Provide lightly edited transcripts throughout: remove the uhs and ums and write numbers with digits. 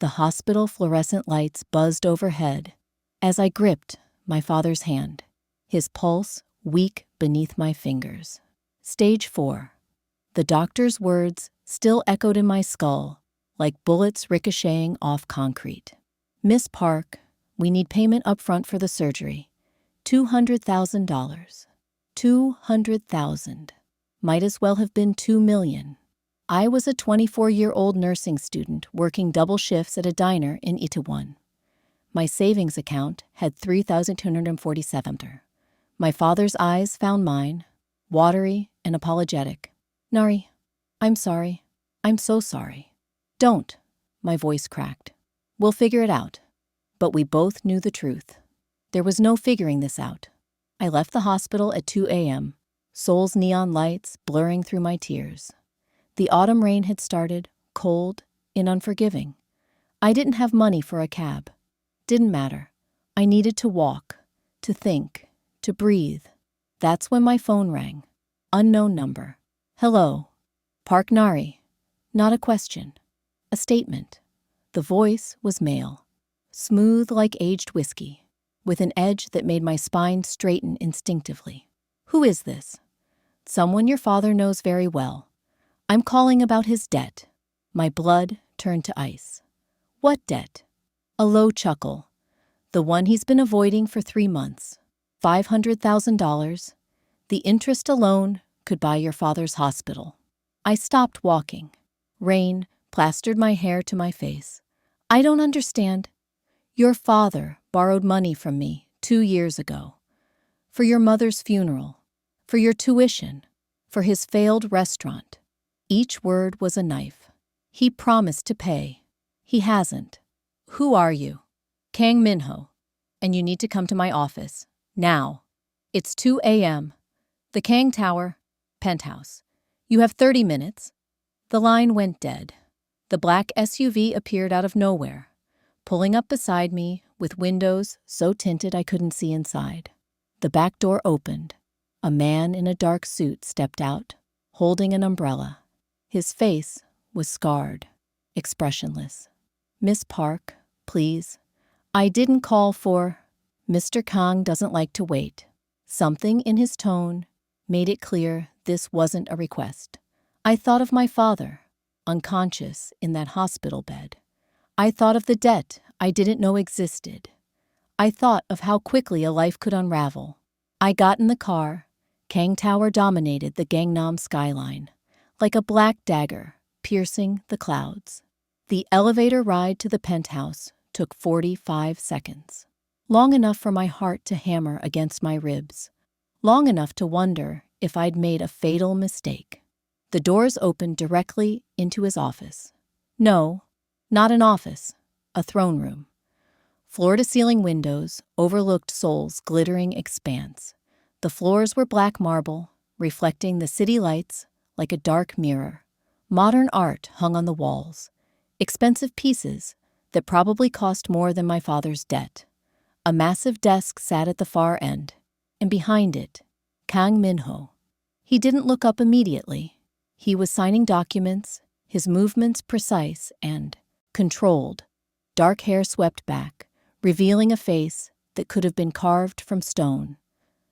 The hospital fluorescent lights buzzed overhead as I gripped my father's hand, his pulse weak beneath my fingers. Stage 4. The doctor's words still echoed in my skull like bullets ricocheting off concrete. Miss Park, we need payment up front for the surgery. $200,000. $200,000. Might as well have been $2 million. I was a 24-year-old nursing student working double shifts at a diner in Itaewon. My savings account had $3,247. My father's eyes found mine, watery and apologetic. Nari, I'm sorry. I'm so sorry. Don't, my voice cracked. We'll figure it out. But we both knew the truth. There was no figuring this out. I left the hospital at 2 a.m., Seoul's neon lights blurring through my tears. The autumn rain had started, cold and unforgiving. I didn't have money for a cab. Didn't matter. I needed to walk, to think, to breathe. That's when my phone rang. Unknown number. Hello. Park Nari. Not a question. A statement. The voice was male. Smooth like aged whiskey, with an edge that made my spine straighten instinctively. Who is this? Someone your father knows very well. I'm calling about his debt. My blood turned to ice. What debt? A low chuckle. The one he's been avoiding for 3 months. $500,000. The interest alone could buy your father's hospital. I stopped walking. Rain plastered my hair to my face. I don't understand. Your father borrowed money from me 2 years ago. For your mother's funeral. For your tuition. For his failed restaurant. Each word was a knife. He promised to pay. He hasn't. Who are you? Kang Minho. And you need to come to my office. Now. It's 2 a.m. The Kang Tower, penthouse. You have 30 minutes. The line went dead. The black SUV appeared out of nowhere, pulling up beside me with windows so tinted I couldn't see inside. The back door opened. A man in a dark suit stepped out, holding an umbrella. His face was scarred, expressionless. Miss Park, please. I didn't call for... Mr. Kang doesn't like to wait. Something in his tone made it clear this wasn't a request. I thought of my father, unconscious in that hospital bed. I thought of the debt I didn't know existed. I thought of how quickly a life could unravel. I got in the car. Kang Tower dominated the Gangnam skyline, like a black dagger piercing the clouds. The elevator ride to the penthouse took 45 seconds. Long enough for my heart to hammer against my ribs. Long enough to wonder if I'd made a fatal mistake. The doors opened directly into his office. No, not an office, a throne room. Floor-to-ceiling windows overlooked Seoul's glittering expanse. The floors were black marble, reflecting the city lights like a dark mirror. Modern art hung on the walls, expensive pieces that probably cost more than my father's debt. A massive desk sat at the far end, and behind it, Kang Minho. He didn't look up immediately. He was signing documents, his movements precise and controlled. Dark hair swept back, revealing a face that could have been carved from stone.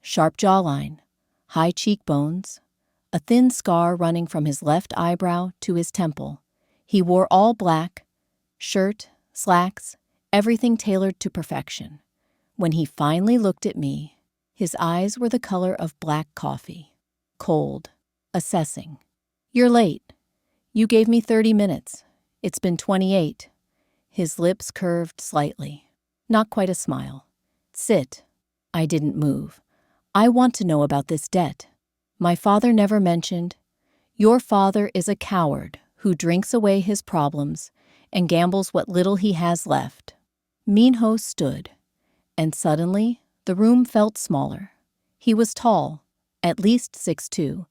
Sharp jawline, high cheekbones, a thin scar running from his left eyebrow to his temple. He wore all black, shirt, slacks, everything tailored to perfection. When he finally looked at me, his eyes were the color of black coffee. Cold, assessing. You're late. You gave me 30 minutes. It's been 28. His lips curved slightly. Not quite a smile. Sit. I didn't move. I want to know about this debt. My father never mentioned. Your father is a coward who drinks away his problems and gambles what little he has left. Minho stood, and suddenly the room felt smaller. He was tall, at least 6'2",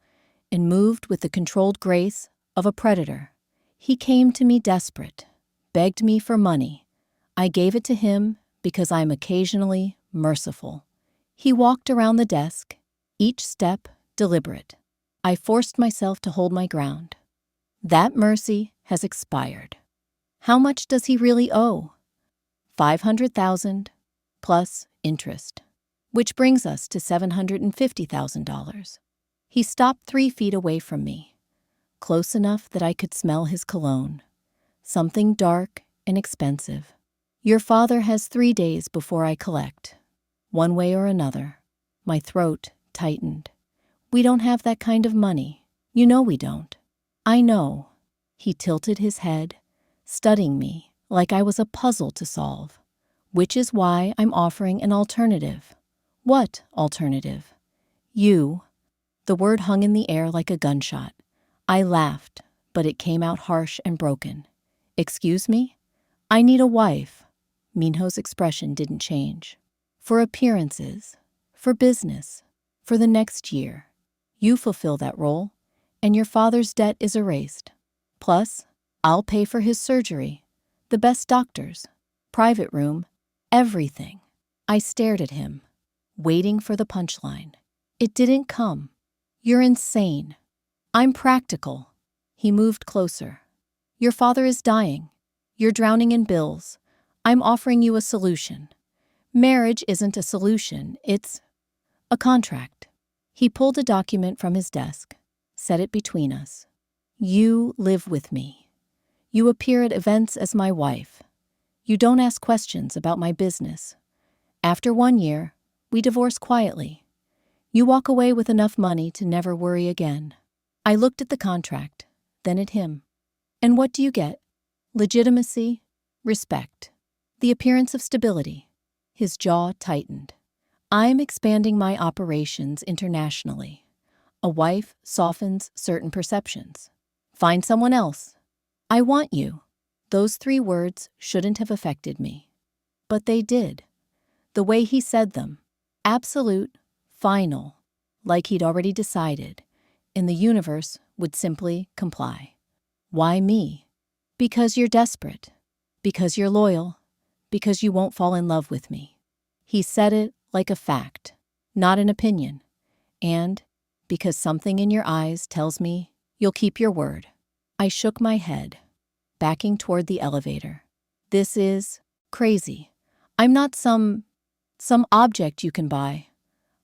and moved with the controlled grace of a predator. He came to me desperate, begged me for money. I gave it to him because I'm occasionally merciful. He walked around the desk, each step deliberate. I forced myself to hold my ground. That mercy has expired. How much does he really owe? 500,000 plus interest, which brings us to $750,000. He stopped 3 feet away from me, close enough that I could smell his cologne, something dark and expensive. Your father has 3 days before I collect. One way or another. My throat tightened. We don't have that kind of money. You know we don't. I know. He tilted his head, studying me like I was a puzzle to solve, which is why I'm offering an alternative. What alternative? You. The word hung in the air like a gunshot. I laughed, but it came out harsh and broken. Excuse me? I need a wife. Minho's expression didn't change. For appearances, for business, for the next year. You fulfill that role, and your father's debt is erased. Plus, I'll pay for his surgery, the best doctors, private room, everything. I stared at him, waiting for the punchline. It didn't come. You're insane. I'm practical. He moved closer. Your father is dying. You're drowning in bills. I'm offering you a solution. Marriage isn't a solution, it's a contract. He pulled a document from his desk, set it between us. You live with me. You appear at events as my wife. You don't ask questions about my business. After 1 year, we divorce quietly. You walk away with enough money to never worry again. I looked at the contract, then at him. And what do you get? Legitimacy, respect, the appearance of stability. His jaw tightened. I'm expanding my operations internationally. A wife softens certain perceptions. Find someone else. I want you. Those 3 words shouldn't have affected me. But they did. The way he said them. Absolute, final, like he'd already decided, and the universe would simply comply. Why me? Because you're desperate. Because you're loyal. Because you won't fall in love with me. He said it like a fact, not an opinion. And because something in your eyes tells me you'll keep your word. I shook my head, backing toward the elevator. This is crazy. I'm not some object you can buy.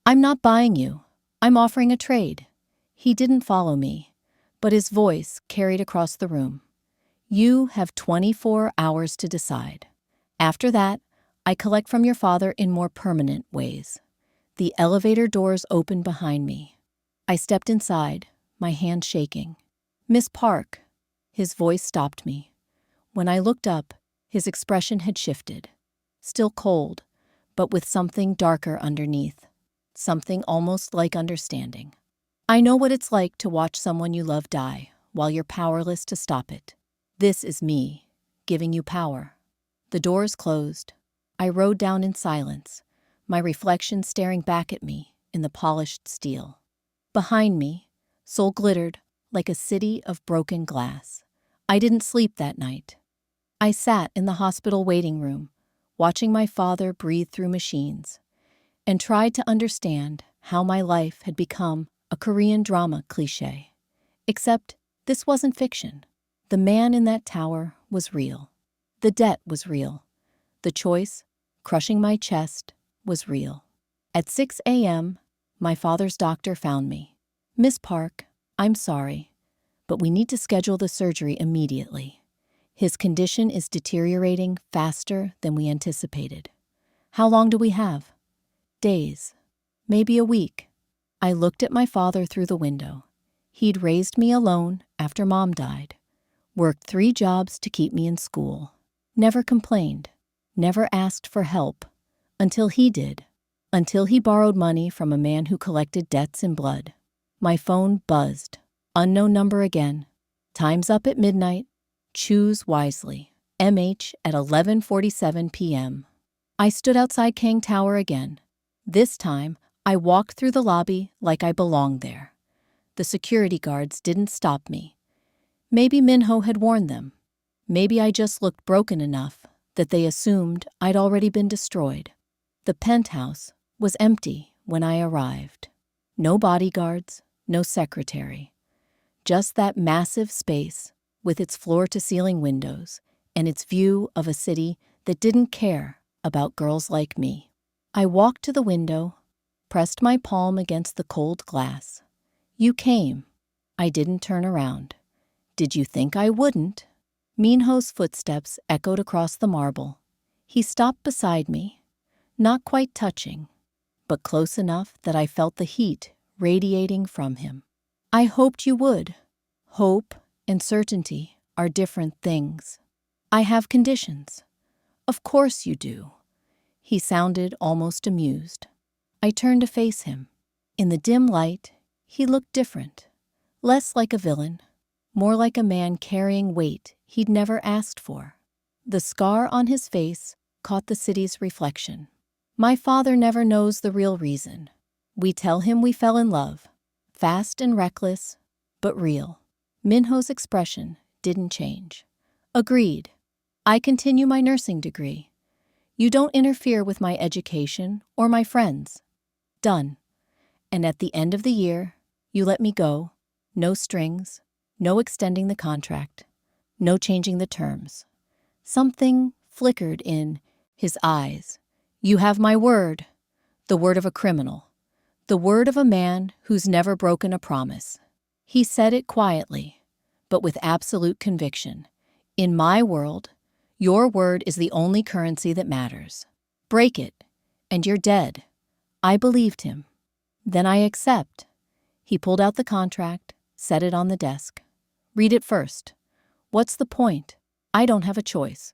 I'm not buying you. I'm offering a trade. He didn't follow me, but his voice carried across the room. You have 24 hours to decide. After that, I collect from your father in more permanent ways. The elevator doors opened behind me. I stepped inside, my hand shaking. Miss Park. His voice stopped me. When I looked up, his expression had shifted. Still cold, but with something darker underneath. Something almost like understanding. I know what it's like to watch someone you love die while you're powerless to stop it. This is me, giving you power. The doors closed. I rode down in silence, my reflection staring back at me in the polished steel. Behind me, Seoul glittered like a city of broken glass. I didn't sleep that night. I sat in the hospital waiting room, watching my father breathe through machines, and tried to understand how my life had become a Korean drama cliché. Except this wasn't fiction. The man in that tower was real. The debt was real. The choice, crushing my chest, was real. At 6 a.m., my father's doctor found me. Miss Park, I'm sorry, but we need to schedule the surgery immediately. His condition is deteriorating faster than we anticipated. How long do we have? Days. Maybe a week. I looked at my father through the window. He'd raised me alone after Mom died. Worked 3 jobs to keep me in school. Never complained. Never asked for help. Until he did. Until he borrowed money from a man who collected debts in blood. My phone buzzed. Unknown number again. Time's up at midnight. Choose wisely. MH at 11:47 p.m. I stood outside Kang Tower again. This time, I walked through the lobby like I belonged there. The security guards didn't stop me. Maybe Minho had warned them. Maybe I just looked broken enough that they assumed I'd already been destroyed. The penthouse was empty when I arrived. No bodyguards, no secretary. Just that massive space with its floor-to-ceiling windows and its view of a city that didn't care about girls like me. I walked to the window, pressed my palm against the cold glass. You came. I didn't turn around. Did you think I wouldn't? Minho's footsteps echoed across the marble. He stopped beside me, not quite touching, but close enough that I felt the heat radiating from him. I hoped you would. Hope and certainty are different things. I have conditions. Of course you do. He sounded almost amused. I turned to face him. In the dim light, he looked different. Less like a villain, more like a man carrying weight he'd never asked for. The scar on his face caught the city's reflection. My father never knows the real reason. We tell him we fell in love. Fast and reckless, but real. Minho's expression didn't change. Agreed. I continue my nursing degree. You don't interfere with my education or my friends. Done. And at the end of the year, you let me go. No strings, no extending the contract, no changing the terms. Something flickered in his eyes. You have my word, the word of a criminal, the word of a man who's never broken a promise. He said it quietly, but with absolute conviction. In my world, your word is the only currency that matters. Break it, and you're dead. I believed him. Then I accept. He pulled out the contract, set it on the desk. Read it first. What's the point? I don't have a choice.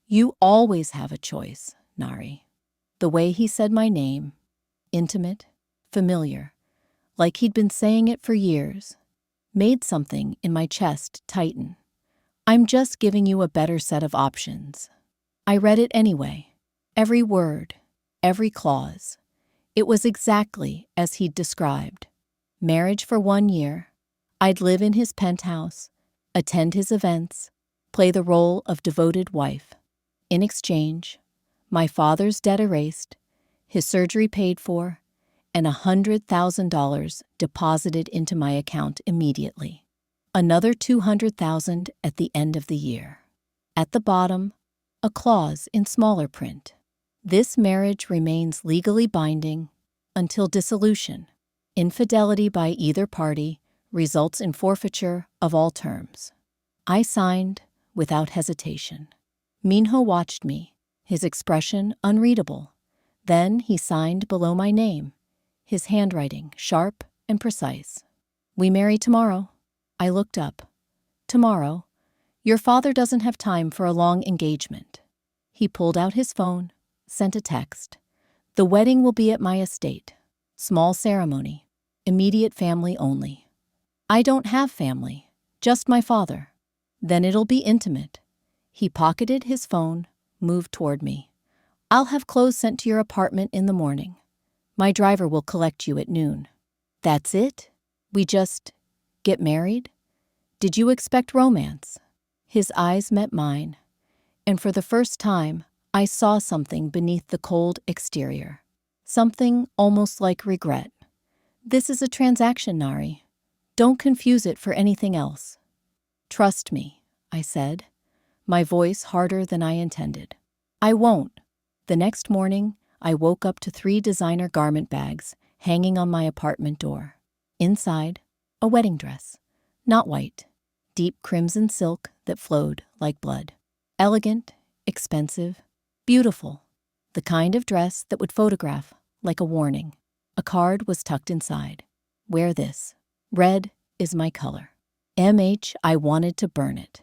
You always have a choice, Nari. The way he said my name, intimate, familiar, like he'd been saying it for years, made something in my chest tighten. I'm just giving you a better set of options. I read it anyway. Every word, every clause. It was exactly as he'd described. Marriage for 1 year. I'd live in his penthouse, attend his events, play the role of devoted wife. In exchange, my father's debt erased, his surgery paid for, and $100,000 deposited into my account immediately. Another $200,000 at the end of the year. At the bottom, a clause in smaller print. This marriage remains legally binding until dissolution. Infidelity by either party results in forfeiture of all terms. I signed without hesitation. Minho watched me, his expression unreadable. Then he signed below my name, his handwriting sharp and precise. We marry tomorrow. I looked up. Tomorrow? Your father doesn't have time for a long engagement. He pulled out his phone, sent a text. The wedding will be at my estate. Small ceremony. Immediate family only. I don't have family, just my father. Then it'll be intimate. He pocketed his phone, moved toward me. I'll have clothes sent to your apartment in the morning. My driver will collect you at noon. That's it? We just get married? Did you expect romance? His eyes met mine, and for the first time, I saw something beneath the cold exterior. Something almost like regret. This is a transaction, Nari. Don't confuse it for anything else. Trust me, I said, my voice harder than I intended. I won't. The next morning, I woke up to 3 designer garment bags hanging on my apartment door. Inside, a wedding dress. Not white. Deep crimson silk that flowed like blood. Elegant, expensive, beautiful. The kind of dress that would photograph like a warning. A card was tucked inside. Wear this. Red is my color. I wanted to burn it.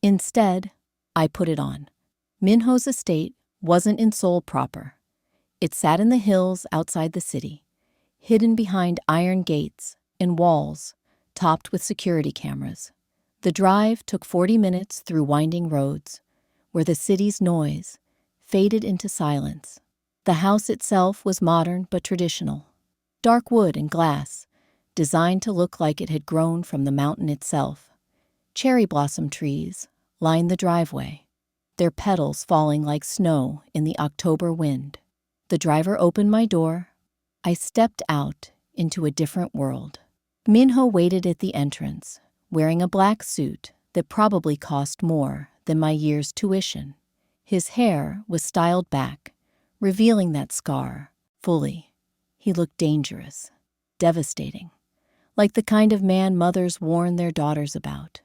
Instead, I put it on. Minho's estate wasn't in Seoul proper. It sat in the hills outside the city, hidden behind iron gates and walls topped with security cameras. The drive took 40 minutes through winding roads, where the city's noise faded into silence. The house itself was modern but traditional. Dark wood and glass, designed to look like it had grown from the mountain itself. Cherry blossom trees lined the driveway, their petals falling like snow in the October wind. The driver opened my door. I stepped out into a different world. Minho waited at the entrance, wearing a black suit that probably cost more than my year's tuition. His hair was styled back, revealing that scar fully. He looked dangerous, devastating, like the kind of man mothers warn their daughters about.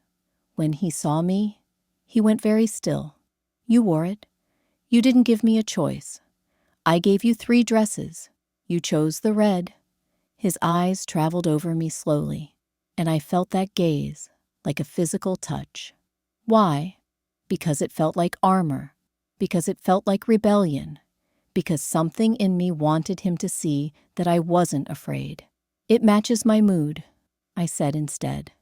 When he saw me, he went very still. "You wore it. You didn't give me a choice. I gave you 3 dresses. You chose the red." His eyes traveled over me slowly, and I felt that gaze like a physical touch. Why? Because it felt like armor, because it felt like rebellion, because something in me wanted him to see that I wasn't afraid. "It matches my mood," I said instead.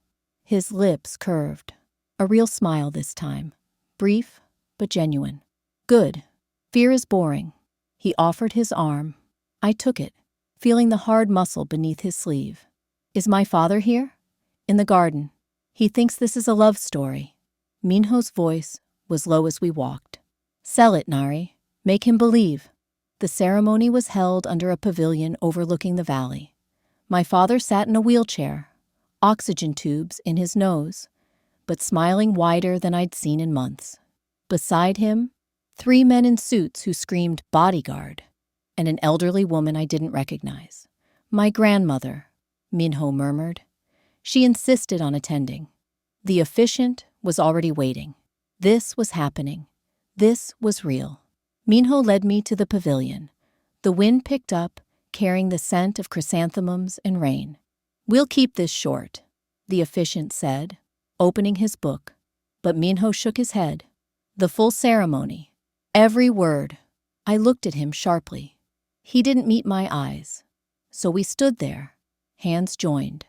His lips curved, a real smile this time, brief but genuine. "Good. Fear is boring." He offered his arm. I took it, feeling the hard muscle beneath his sleeve. "Is my father here?" "In the garden. He thinks this is a love story." Minho's voice was low as we walked. "Sell it, Nari. Make him believe." The ceremony was held under a pavilion overlooking the valley. My father sat in a wheelchair, oxygen tubes in his nose, but smiling wider than I'd seen in months. Beside him, 3 men in suits who screamed "bodyguard," and an elderly woman I didn't recognize. "My grandmother," Minho murmured. She insisted on attending. The officiant was already waiting. This was happening. This was real. Minho led me to the pavilion. The wind picked up, carrying the scent of chrysanthemums and rain. "We'll keep this short," the officiant said, opening his book. But Minho shook his head. "The full ceremony. Every word." I looked at him sharply. He didn't meet my eyes. So we stood there, hands joined,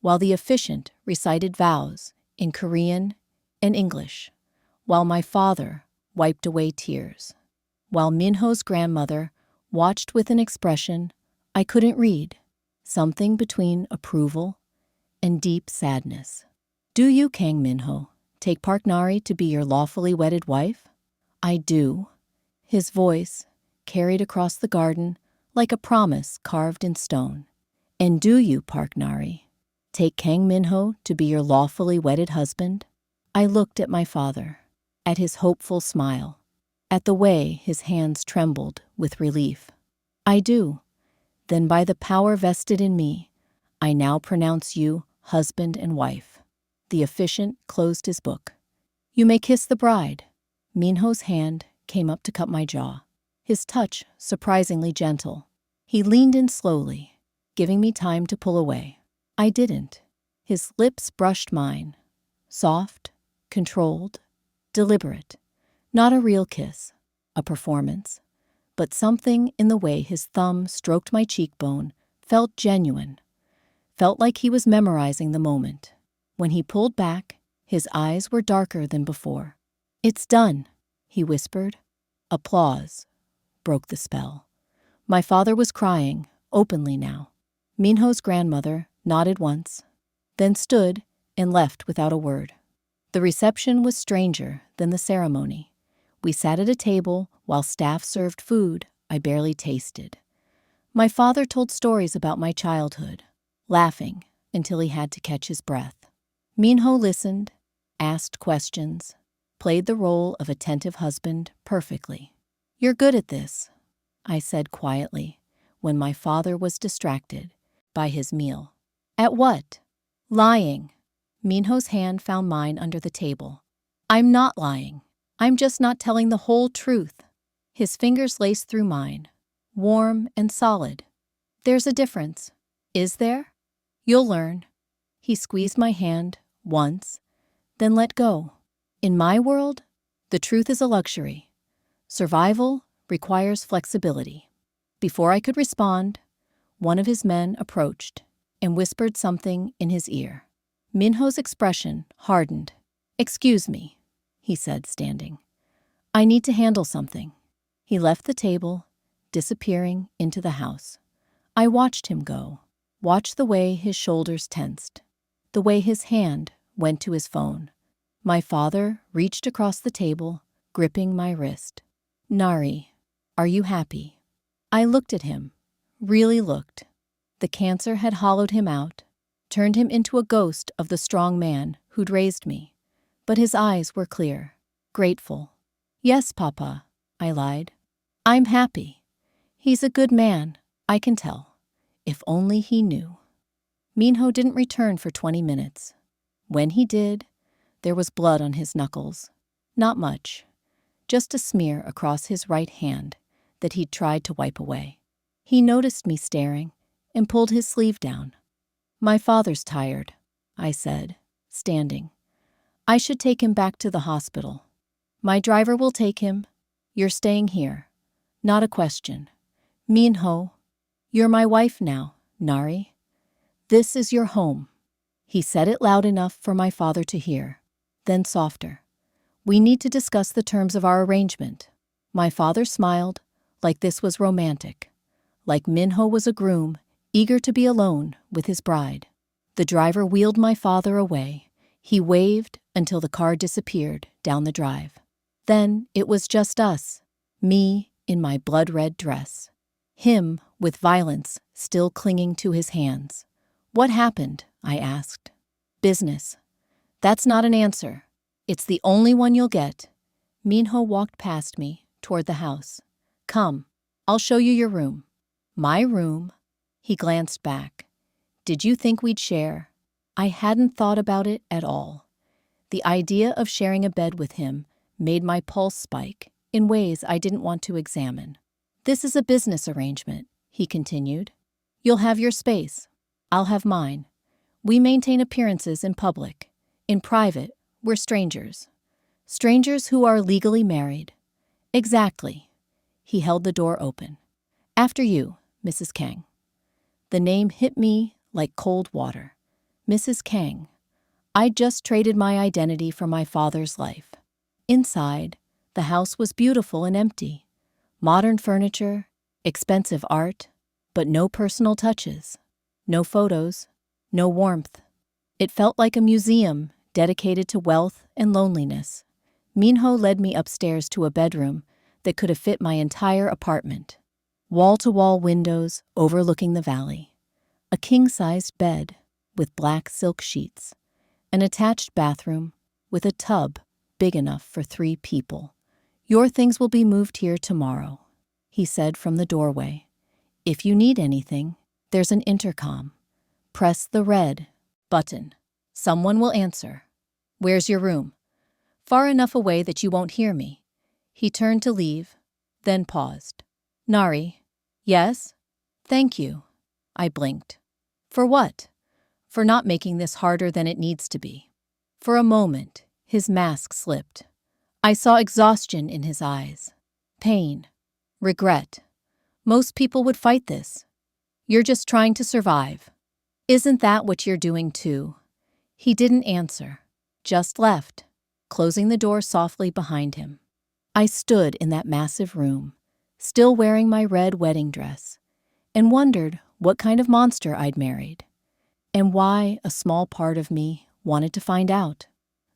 while the officiant recited vows in Korean and English, while my father wiped away tears, while Minho's grandmother watched with an expression I couldn't read, something between approval and deep sadness. "Do you, Kang Minho, take Park Nari to be your lawfully wedded wife?" "I do." His voice carried across the garden like a promise carved in stone. "And do you, Park Nari, take Kang Minho to be your lawfully wedded husband?" I looked at my father, at his hopeful smile, at the way his hands trembled with relief. "I do." "Then by the power vested in me, I now pronounce you husband and wife." The officiant closed his book. "You may kiss the bride." Minho's hand came up to cut my jaw, his touch surprisingly gentle. He leaned in slowly, giving me time to pull away. I didn't. His lips brushed mine, soft, controlled, deliberate. Not a real kiss, a performance, but something in the way his thumb stroked my cheekbone felt genuine, felt like he was memorizing the moment. When he pulled back, his eyes were darker than before. "It's done," he whispered. Applause broke the spell. My father was crying, openly now. Minho's grandmother nodded once, then stood and left without a word. The reception was stranger than the ceremony. We sat at a table while staff served food I barely tasted. My father told stories about my childhood, laughing until he had to catch his breath. Minho listened, asked questions, played the role of attentive husband perfectly. "You're good at this," I said quietly when my father was distracted by his meal. "At what?" "Lying." Minho's hand found mine under the table. "I'm not lying. I'm just not telling the whole truth." His fingers laced through mine, warm and solid. "There's a difference." "Is there?" "You'll learn." He squeezed my hand once, then let go. "In my world, the truth is a luxury. Survival requires flexibility." Before I could respond, one of his men approached and whispered something in his ear. Minho's expression hardened. "Excuse me," he said, standing. "I need to handle something." He left the table, disappearing into the house. I watched him go, watched the way his shoulders tensed, the way his hand went to his phone. My father reached across the table, gripping my wrist. "Nari, are you happy?" I looked at him, really looked. The cancer had hollowed him out, turned him into a ghost of the strong man who'd raised me. But his eyes were clear. Grateful. Yes, Papa, I lied. I'm happy. He's a good man, I can tell. If only he knew. Minho didn't return for 20 minutes. When he did, there was blood on his knuckles. Not much, just a smear across his right hand that he'd tried to wipe away. He noticed me staring and pulled his sleeve down. My father's tired, I said, standing. I should take him back to the hospital. My driver will take him. You're staying here. Not a question. Minho, you're my wife now, Nari. This is your home. He said it loud enough for my father to hear, then softer. We need to discuss the terms of our arrangement. My father smiled, like this was romantic, like Minho was a groom, eager to be alone with his bride. The driver wheeled my father away. He waved until the car disappeared down the drive. Then it was just us, me in my blood-red dress, him with violence still clinging to his hands. What happened? I asked. Business. That's not an answer. It's the only one you'll get. Minho walked past me toward the house. Come, I'll show you your room. My room? He glanced back. Did you think we'd share? I hadn't thought about it at all. The idea of sharing a bed with him made my pulse spike in ways I didn't want to examine. This is a business arrangement, he continued. You'll have your space. I'll have mine. We maintain appearances in public. In private, we're strangers. Strangers who are legally married. Exactly. He held the door open. After you, Mrs. Kang. The name hit me like cold water. Mrs. Kang. I'd just traded my identity for my father's life. Inside, the house was beautiful and empty. Modern furniture, expensive art, but no personal touches. No photos, no warmth. It felt like a museum dedicated to wealth and loneliness. Minho led me upstairs to a bedroom that could have fit my entire apartment. Wall-to-wall windows overlooking the valley. A king-sized bed with black silk sheets. An attached bathroom with a tub big enough for 3 people. Your things will be moved here tomorrow, he said from the doorway. If you need anything, there's an intercom. Press the red button. Someone will answer. Where's your room? Far enough away that you won't hear me. He turned to leave, then paused. Nari. Yes? Thank you. I blinked. For what? For not making this harder than it needs to be. For a moment, his mask slipped. I saw exhaustion in his eyes. Pain. Regret. Most people would fight this. You're just trying to survive. Isn't that what you're doing too? He didn't answer, just left, closing the door softly behind him. I stood in that massive room, still wearing my red wedding dress, and wondered what kind of monster I'd married, and why a small part of me wanted to find out.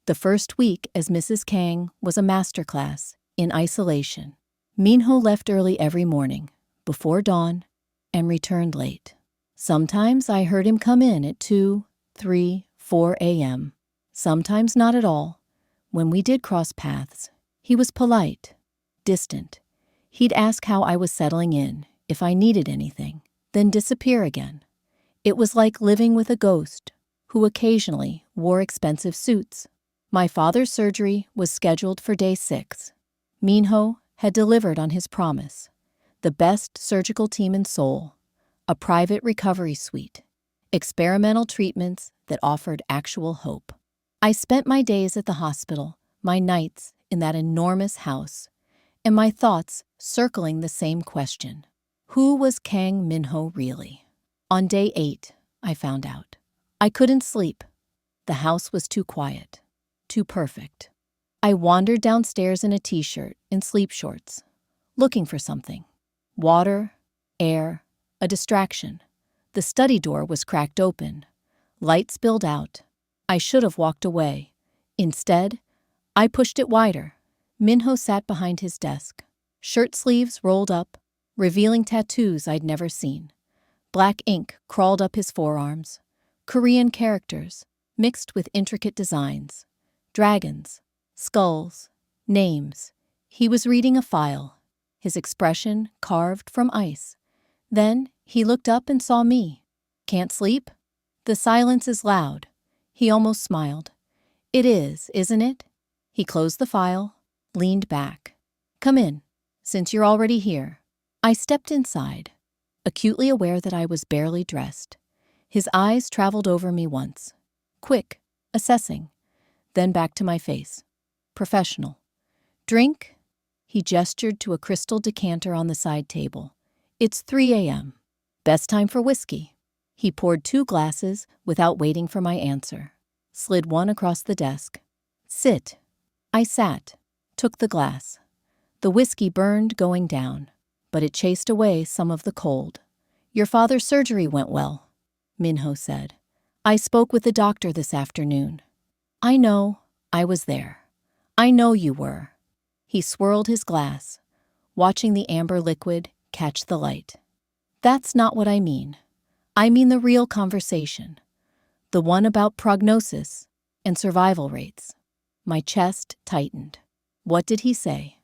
The first week as Mrs. Kang was a masterclass in isolation. Minho left early every morning, before dawn, and returned late. Sometimes I heard him come in at 2, 3, 4 a.m. Sometimes not at all. When we did cross paths, he was polite, distant. He'd ask how I was settling in, if I needed anything, then disappear again. It was like living with a ghost, who occasionally wore expensive suits. My father's surgery was scheduled for day 6. Minho had delivered on his promise. The best surgical team in Seoul, a private recovery suite, experimental treatments that offered actual hope. I spent my days at the hospital, my nights in that enormous house, and my thoughts circling the same question. Who was Kang Minho really? On day 8, I found out. I couldn't sleep. The house was too quiet, too perfect. I wandered downstairs in a t-shirt and sleep shorts, looking for something. Water, air, a distraction. The study door was cracked open. Light spilled out. I should have walked away. Instead, I pushed it wider. Minho sat behind his desk, shirt sleeves rolled up, revealing tattoos I'd never seen. Black ink crawled up his forearms. Korean characters, mixed with intricate designs. Dragons, skulls, Names. He was reading a file, his expression carved from ice. Then he looked up and saw me. Can't sleep? The silence is loud. He almost smiled. It is, isn't it? He closed the file, leaned back. Come in, since you're already here. I stepped inside, acutely aware that I was barely dressed. His eyes traveled over me once. Quick, assessing. Then back to my face. Professional. Drink? He gestured to a crystal decanter on the side table. It's 3 a.m. Best time for whiskey. He poured 2 glasses without waiting for my answer. Slid one across the desk. Sit. I sat, took the glass. The whiskey burned going down, but it chased away some of the cold. Your father's surgery went well, Minho said. I spoke with the doctor this afternoon. I know, I was there. I know you were. He swirled his glass, watching the amber liquid catch the light. That's not what I mean. I mean the real conversation. The one about prognosis and survival rates. My chest tightened. What did he say?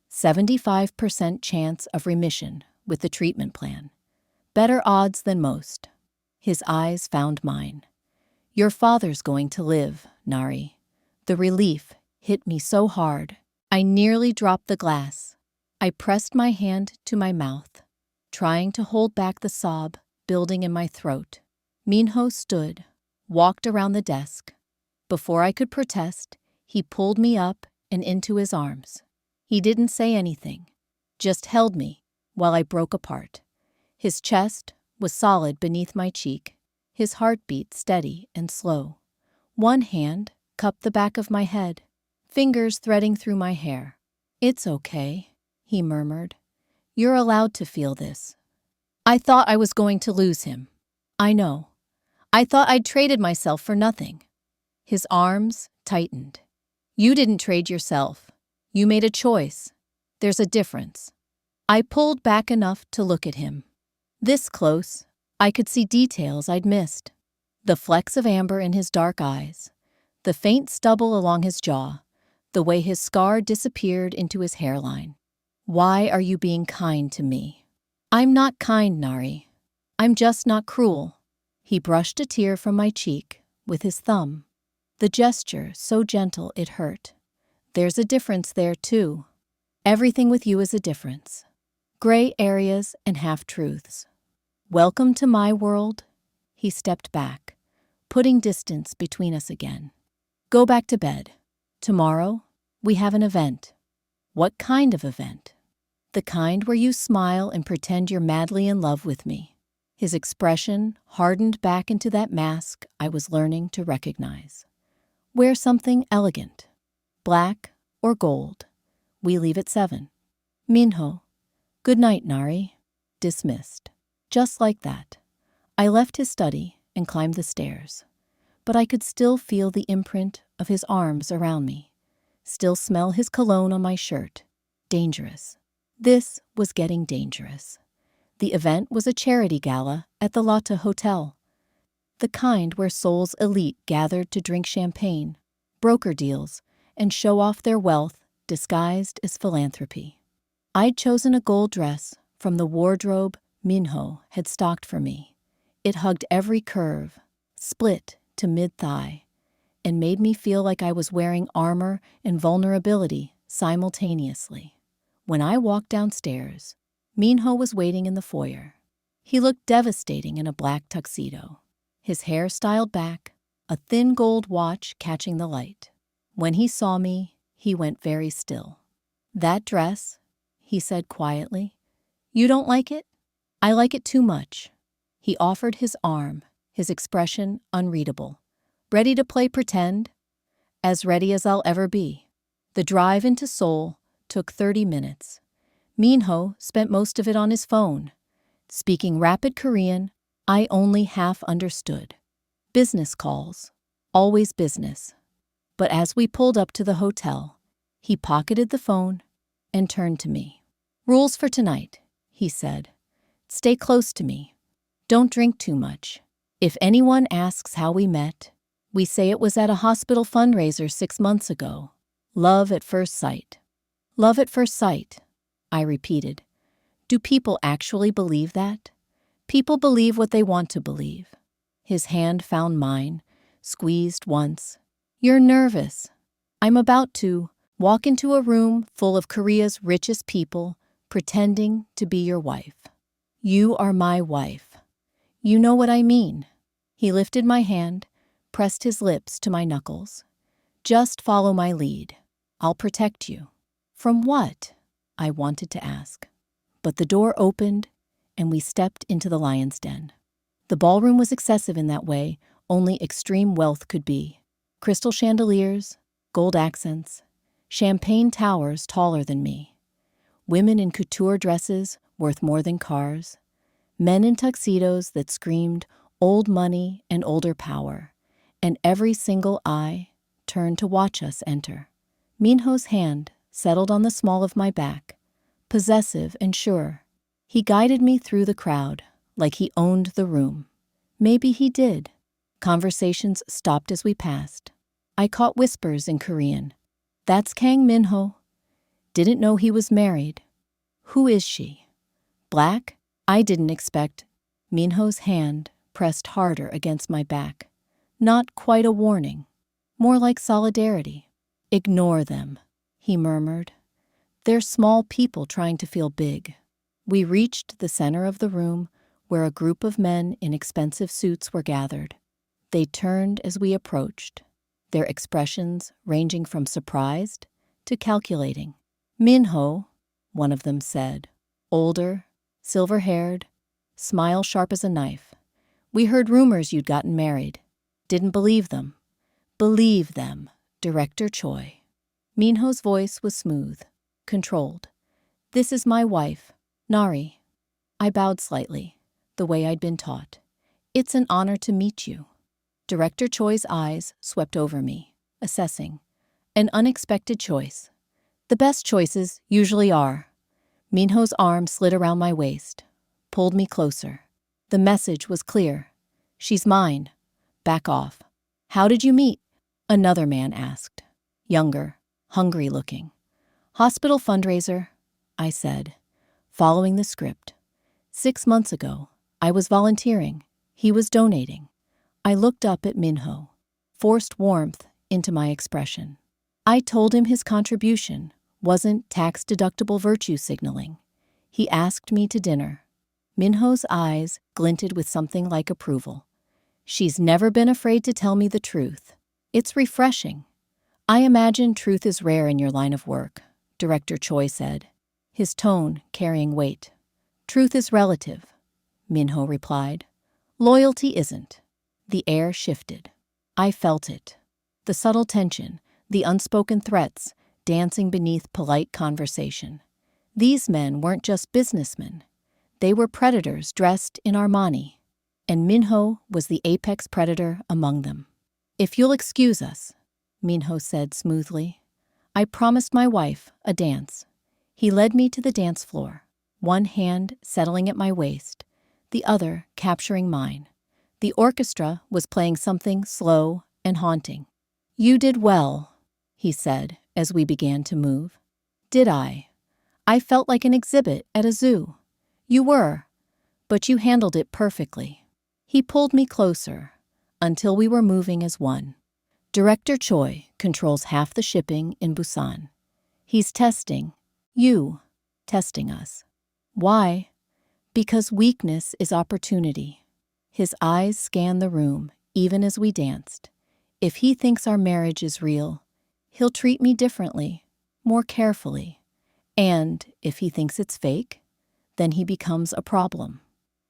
75% chance of remission with the treatment plan. Better odds than most. His eyes found mine. Your father's going to live, Nari. The relief hit me so hard, I nearly dropped the glass. I pressed my hand to my mouth, trying to hold back the sob building in my throat. Minho stood, walked around the desk. Before I could protest, he pulled me up and into his arms. He didn't say anything, just held me while I broke apart. His chest was solid beneath my cheek, his heartbeat steady and slow. One hand cupped the back of my head, fingers threading through my hair. It's okay, he murmured. You're allowed to feel this. I thought I was going to lose him. I know. I thought I'd traded myself for nothing. His arms tightened. You didn't trade yourself. You made a choice. There's a difference. I pulled back enough to look at him. This close, I could see details I'd missed. The flecks of amber in his dark eyes, the faint stubble along his jaw, the way his scar disappeared into his hairline. Why are you being kind to me? I'm not kind, Nari. I'm just not cruel. He brushed a tear from my cheek with his thumb. The gesture so gentle it hurt. There's a difference there, too. Everything with you is a difference. Gray areas and half-truths. Welcome to my world. He stepped back, putting distance between us again. Go back to bed. Tomorrow, we have an event. What kind of event? The kind where you smile and pretend you're madly in love with me. His expression hardened back into that mask I was learning to recognize. Wear something elegant. Black or gold. We leave at 7. Minho. Good night, Nari. Dismissed. Just like that. I left his study and climbed the stairs. But I could still feel the imprint of his arms around me. Still smell his cologne on my shirt. Dangerous. This was getting dangerous. The event was a charity gala at the Lotte Hotel. The kind where Seoul's elite gathered to drink champagne, broker deals, and show off their wealth disguised as philanthropy. I'd chosen a gold dress from the wardrobe Minho had stocked for me. It hugged every curve, split to mid-thigh, and made me feel like I was wearing armor and vulnerability simultaneously. When I walked downstairs, Minho was waiting in the foyer. He looked devastating in a black tuxedo, his hair styled back, a thin gold watch catching the light. When he saw me, he went very still. That dress, he said quietly. You don't like it? I like it too much. He offered his arm, his expression unreadable. Ready to play pretend? As ready as I'll ever be. The drive into Seoul took 30 minutes. Minho spent most of it on his phone. Speaking rapid Korean, I only half understood. Business calls. Always business. But as we pulled up to the hotel, he pocketed the phone and turned to me. Rules for tonight, he said. Stay close to me. Don't drink too much. If anyone asks how we met, we say it was at a hospital fundraiser 6 months ago. Love at first sight. Love at first sight, I repeated. Do people actually believe that? People believe what they want to believe. His hand found mine, squeezed once. You're nervous. I'm about to walk into a room full of Korea's richest people, pretending to be your wife. You are my wife. You know what I mean. He lifted my hand, pressed his lips to my knuckles. Just follow my lead. I'll protect you. From what? I wanted to ask. But the door opened, and we stepped into the lion's den. The ballroom was excessive in that way only extreme wealth could be. Crystal chandeliers, gold accents, champagne towers taller than me. Women in couture dresses worth more than cars. Men in tuxedos that screamed old money and older power. And every single eye turned to watch us enter. Minho's hand settled on the small of my back, possessive and sure. He guided me through the crowd, like he owned the room. Maybe he did. Conversations stopped as we passed. I caught whispers in Korean. That's Kang Minho. Didn't know he was married. Who is she? Black? I didn't expect. Minho's hand pressed harder against my back. Not quite a warning. More like solidarity. Ignore them, he murmured. They're small people trying to feel big. We reached the center of the room where a group of men in expensive suits were gathered. They turned as we approached, their expressions ranging from surprised to calculating. Minho, one of them said, older, silver-haired, smile sharp as a knife. We heard rumors you'd gotten married. Didn't believe them. Believe them, Director Choi. Minho's voice was smooth, controlled. This is my wife, Nari. I bowed slightly, the way I'd been taught. It's an honor to meet you. Director Choi's eyes swept over me, assessing. An unexpected choice. The best choices usually are. Minho's arm slid around my waist, pulled me closer. The message was clear. She's mine. Back off. How did you meet? Another man asked. Younger, hungry looking. Hospital fundraiser, I said, following the script. 6 months ago, I was volunteering. He was donating. I looked up at Minho, forced warmth into my expression. I told him his contribution wasn't tax-deductible virtue signaling. He asked me to dinner. Minho's eyes glinted with something like approval. She's never been afraid to tell me the truth. It's refreshing. I imagine truth is rare in your line of work, Director Choi said, his tone carrying weight. Truth is relative, Minho replied. Loyalty isn't. The air shifted. I felt it. The subtle tension, the unspoken threats, dancing beneath polite conversation. These men weren't just businessmen. They were predators dressed in Armani, and Minho was the apex predator among them. If you'll excuse us, Minho said smoothly. I promised my wife a dance. He led me to the dance floor, one hand settling at my waist, the other capturing mine. The orchestra was playing something slow and haunting. You did well, he said as we began to move. Did I? I felt like an exhibit at a zoo. You were, but you handled it perfectly. He pulled me closer until we were moving as one. Director Choi controls half the shipping in Busan. He's testing us. Why? Because weakness is opportunity. His eyes scanned the room, even as we danced. If he thinks our marriage is real, he'll treat me differently, more carefully. And if he thinks it's fake, then he becomes a problem.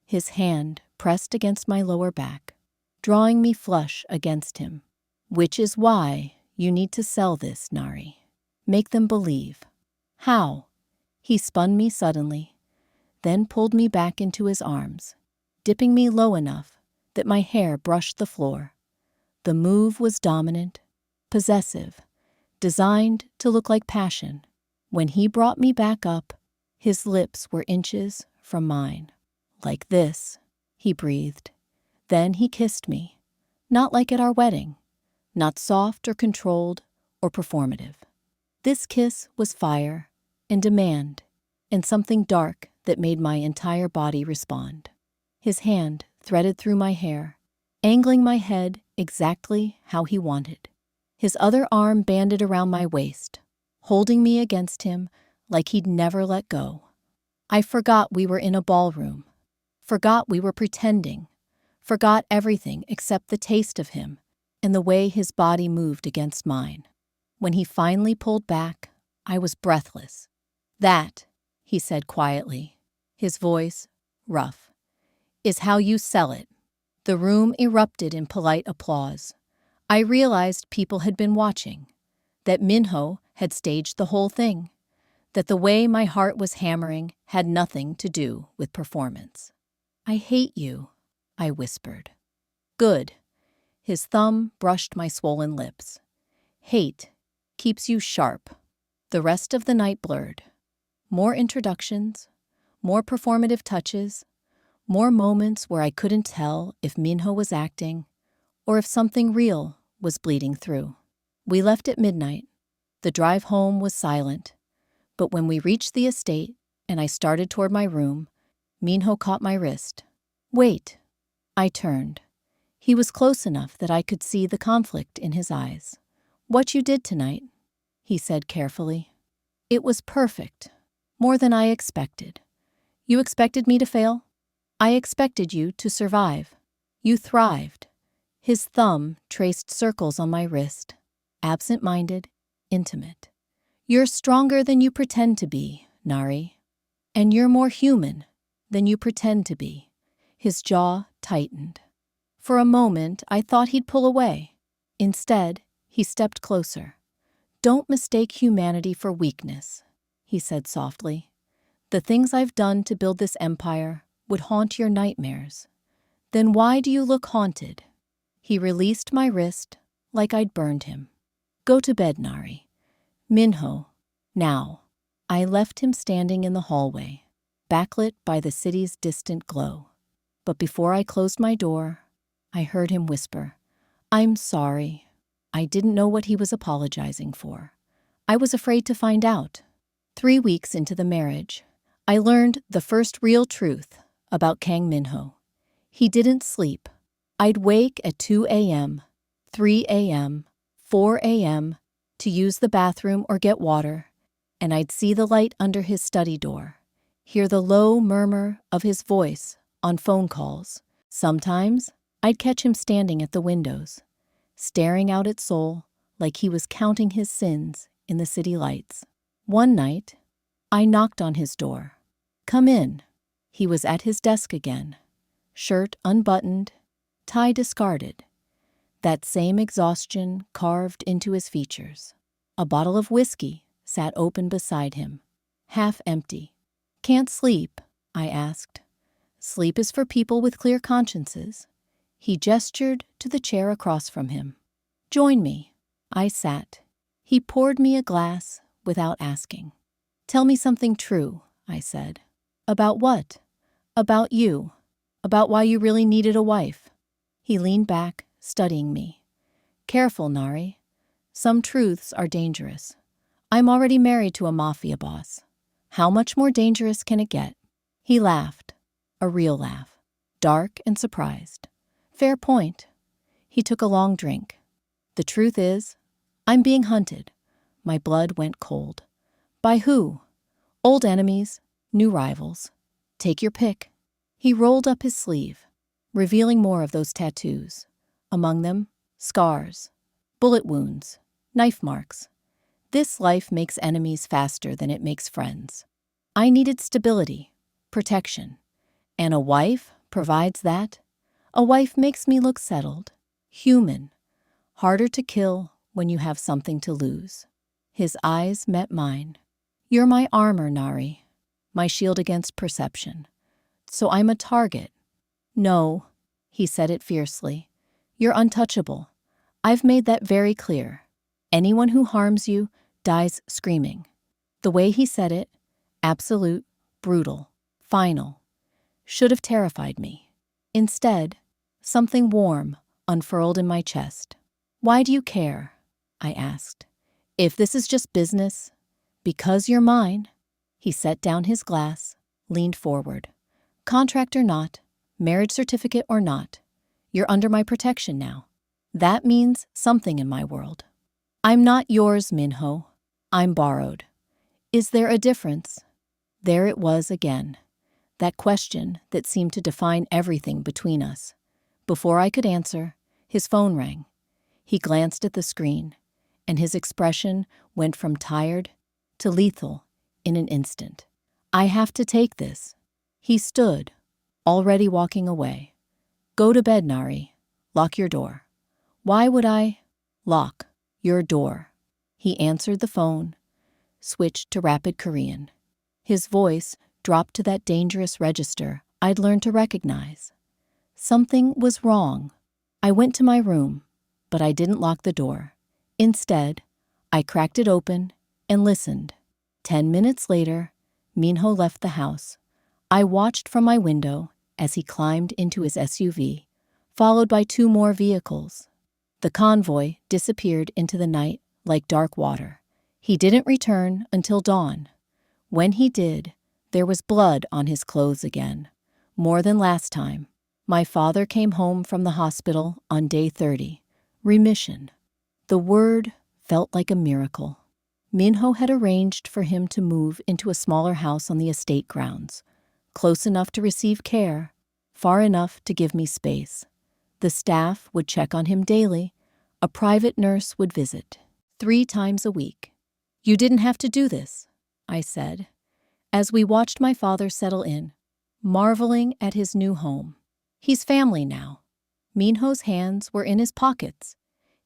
His hand pressed against my lower back, drawing me flush against him. Which is why you need to sell this, Nari. Make them believe. How? He spun me suddenly, then pulled me back into his arms, dipping me low enough that my hair brushed the floor. The move was dominant, possessive, designed to look like passion. When he brought me back up, his lips were inches from mine. Like this, he breathed. Then he kissed me, not like at our wedding, not soft or controlled or performative. This kiss was fire and demand and something dark that made my entire body respond. His hand threaded through my hair, angling my head exactly how he wanted. His other arm banded around my waist, holding me against him like he'd never let go. I forgot we were in a ballroom, forgot we were pretending, forgot everything except the taste of him and the way his body moved against mine. When he finally pulled back, I was breathless. "That," he said quietly, his voice rough, "is how you sell it." The room erupted in polite applause. I realized people had been watching, that Minho had staged the whole thing, that the way my heart was hammering had nothing to do with performance. "I hate you," I whispered. "Good." His thumb brushed my swollen lips. "Hate keeps you sharp." The rest of the night blurred. More introductions, more performative touches, more moments where I couldn't tell if Minho was acting or if something real was bleeding through. We left at midnight. The drive home was silent, but when we reached the estate and I started toward my room, Minho caught my wrist. "Wait." I turned. He was close enough that I could see the conflict in his eyes. "What you did tonight," he said carefully. "It was perfect, more than I expected. You expected me to fail? I expected you to survive. You thrived." His thumb traced circles on my wrist, absent-minded, intimate. "You're stronger than you pretend to be, Nari. And you're more human than you pretend to be." His jaw tightened. For a moment, I thought he'd pull away. Instead, he stepped closer. "Don't mistake humanity for weakness," he said softly. "The things I've done to build this empire would haunt your nightmares. Then why do you look haunted?" He released my wrist like I'd burned him. "Go to bed, Nari. Minho, now." I left him standing in the hallway, backlit by the city's distant glow. But before I closed my door, I heard him whisper, "I'm sorry. I didn't know what he was apologizing for. I was afraid to find out." 3 weeks into the marriage, I learned the first real truth about Kang Minho. He didn't sleep. I'd wake at 2 a.m., 3 a.m., 4 a.m. to use the bathroom or get water, and I'd see the light under his study door, hear the low murmur of his voice on phone calls. Sometimes I'd catch him standing at the windows, staring out at Seoul like he was counting his sins in the city lights. One night, I knocked on his door. "Come in." He was at his desk again, shirt unbuttoned, tie discarded, that same exhaustion carved into his features. A bottle of whiskey sat open beside him, half empty. "Can't sleep?" I asked. "Sleep is for people with clear consciences." He gestured to the chair across from him. "Join me." I sat. He poured me a glass without asking. "Tell me something true," I said. "About what?" "About you. About why you really needed a wife." He leaned back, studying me. "Careful, Nari. Some truths are dangerous. I'm already married to a Mafia boss. How much more dangerous can it get?" He laughed, a real laugh, dark and surprised. "Fair point." He took a long drink. "The truth is, I'm being hunted." My blood went cold. "By who?" "Old enemies, new rivals. Take your pick." He rolled up his sleeve, revealing more of those tattoos. Among them, scars, bullet wounds, knife marks. This life makes enemies faster than it makes friends. I needed stability, protection, and a wife provides that. A wife makes me look settled, human, harder to kill when you have something to lose. His eyes met mine. "You're my armor, Nari, my shield against perception. So I'm a target." "No," he said it fiercely. "You're untouchable. I've made that very clear. Anyone who harms you dies screaming." The way he said it, absolute, brutal, final, should have terrified me. Instead, something warm unfurled in my chest. "Why do you care?" I asked. If this is just business, because you're mine. He set down his glass, leaned forward. Contract or not, marriage certificate or not, you're under my protection now. That means something in my world. I'm not yours, Minho. I'm borrowed. Is there a difference? There it was again. That question that seemed to define everything between us. Before I could answer, his phone rang. He glanced at the screen, and his expression went from tired to lethal in an instant. I have to take this. He stood, already walking away. Go to bed, Nari. Lock your door. Why would I? Lock your door. He answered the phone, switched to rapid Korean. His voice dropped to that dangerous register I'd learned to recognize. Something was wrong. I went to my room, but I didn't lock the door. Instead, I cracked it open and listened. 10 minutes later, Minho left the house. I watched from my window as he climbed into his SUV, followed by 2 more vehicles. The convoy disappeared into the night like dark water. He didn't return until dawn. When he did, there was blood on his clothes again. More than last time. My father came home from the hospital on day 30. Remission. The word felt like a miracle. Minho had arranged for him to move into a smaller house on the estate grounds, close enough to receive care, far enough to give me space. The staff would check on him daily. A private nurse would visit 3 times a week. You didn't have to do this, I said, as we watched my father settle in, marveling at his new home. He's family now. Minho's hands were in his pockets,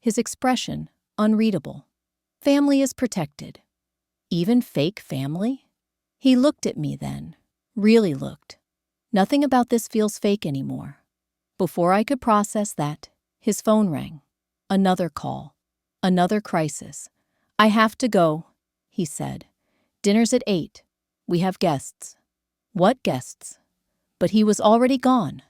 his expression unreadable. Family is protected. Even fake family? He looked at me then, really looked. Nothing about this feels fake anymore. Before I could process that, his phone rang. Another call. Another crisis. I have to go, he said. Dinner's at 8. We have guests. What guests? But he was already gone.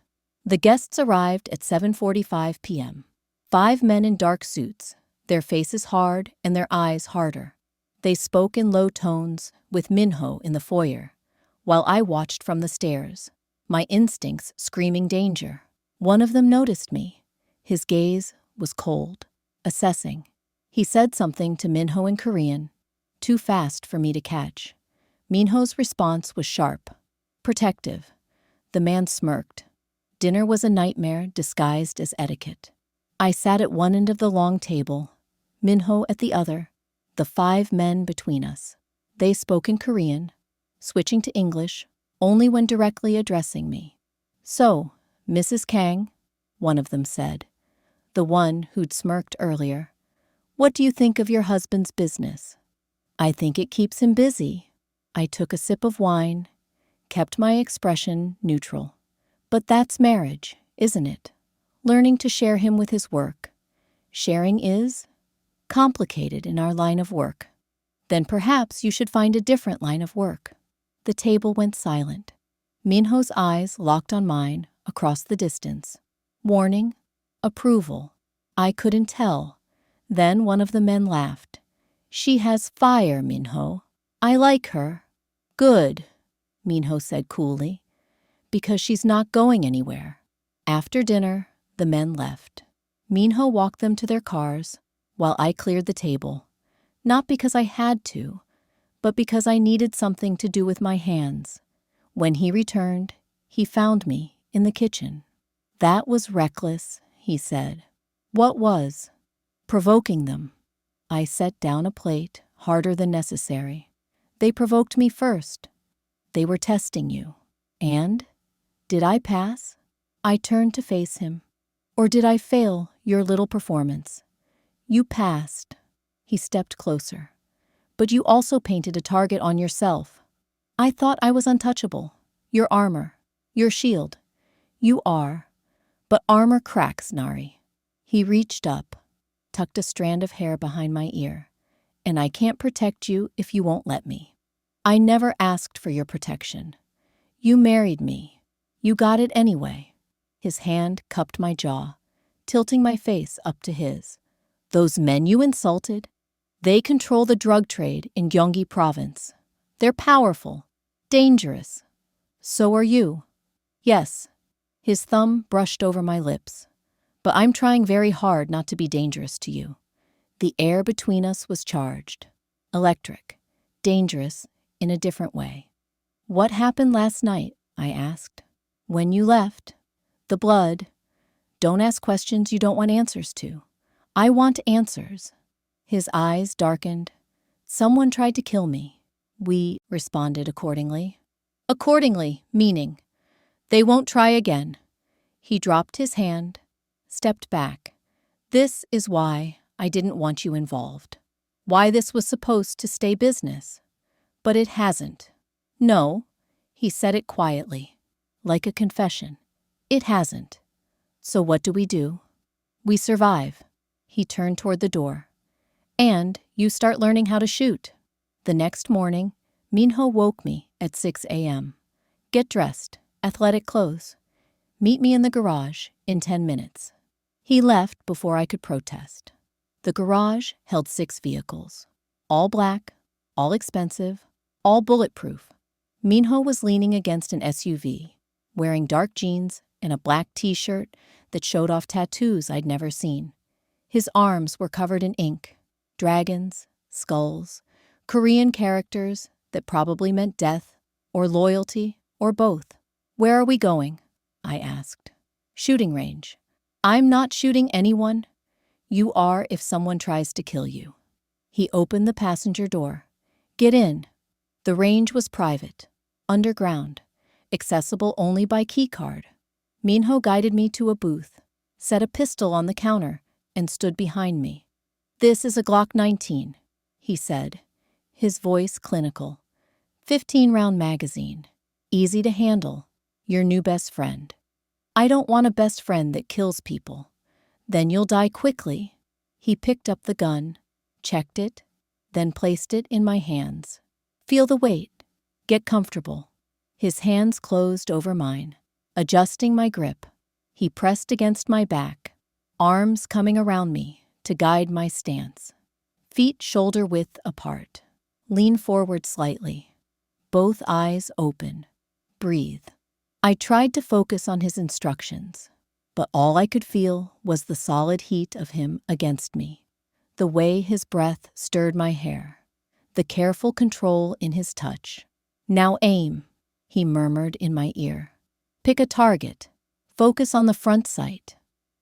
The guests arrived at 7:45 p.m. 5 men in dark suits, their faces hard and their eyes harder. They spoke in low tones, with Minho in the foyer, while I watched from the stairs, my instincts screaming danger. One of them noticed me. His gaze was cold, assessing. He said something to Minho in Korean, too fast for me to catch. Minho's response was sharp, protective. The man smirked. Dinner was a nightmare disguised as etiquette. I sat at one end of the long table, Minho at the other, the 5 men between us. They spoke in Korean, switching to English only when directly addressing me. So, Mrs. Kang, one of them said, the one who'd smirked earlier, what do you think of your husband's business? I think it keeps him busy. I took a sip of wine, kept my expression neutral. But that's marriage, isn't it? Learning to share him with his work. Sharing is complicated in our line of work. Then perhaps you should find a different line of work. The table went silent. Minho's eyes locked on mine across the distance. Warning, approval. I couldn't tell. Then one of the men laughed. She has fire, Minho. I like her. Good, Minho said coolly, because she's not going anywhere. After dinner, the men left. Minho walked them to their cars while I cleared the table, not because I had to, but because I needed something to do with my hands. When he returned, he found me in the kitchen. That was reckless, he said. What was? Provoking them. I set down a plate harder than necessary. They provoked me first. They were testing you. And? Did I pass? I turned to face him. Or did I fail your little performance? You passed. He stepped closer. But you also painted a target on yourself. I thought I was untouchable. Your armor. Your shield. You are. But armor cracks, Nari. He reached up, tucked a strand of hair behind my ear. And I can't protect you if you won't let me. I never asked for your protection. You married me. You got it anyway. His hand cupped my jaw, tilting my face up to his. Those men you insulted, They control the drug trade in Gyeonggi province. They're powerful, dangerous. So are you. Yes. His thumb brushed over my lips. But I'm trying very hard not to be dangerous to you. The air between us was charged. Electric. Dangerous in a different way. What happened last night? I asked. When you left. The blood. Don't ask questions you don't want answers to. I want answers. His eyes darkened. Someone tried to kill me. We responded accordingly. Accordingly, meaning, they won't try again. He dropped his hand, stepped back. This is why I didn't want you involved. Why this was supposed to stay business. But it hasn't. No, he said it quietly, like a confession. It hasn't. So what do? We survive. He turned toward the door. And you start learning how to shoot. The next morning, Minho woke me at 6 a.m. Get dressed, athletic clothes. Meet me in the garage in 10 minutes. He left before I could protest. The garage held 6 vehicles. All black, all expensive, all bulletproof. Minho was leaning against an SUV, wearing dark jeans and a black t-shirt that showed off tattoos I'd never seen. His arms were covered in ink, dragons, skulls, Korean characters that probably meant death or loyalty or both. Where are we going? I asked. Shooting range. I'm not shooting anyone. You are if someone tries to kill you. He opened the passenger door. Get in. The range was private, underground, accessible only by keycard. Minho guided me to a booth, set a pistol on the counter, and stood behind me. This is a Glock 19, he said, his voice clinical. 15-round magazine. Easy to handle. Your new best friend. I don't want a best friend that kills people. Then you'll die quickly. He picked up the gun, checked it, then placed it in my hands. Feel the weight. Get comfortable. His hands closed over mine, adjusting my grip. He pressed against my back, arms coming around me to guide my stance. Feet shoulder-width apart. Lean forward slightly. Both eyes open. Breathe. I tried to focus on his instructions, but all I could feel was the solid heat of him against me, the way his breath stirred my hair, the careful control in his touch. Now aim, he murmured in my ear. Pick a target. Focus on the front sight.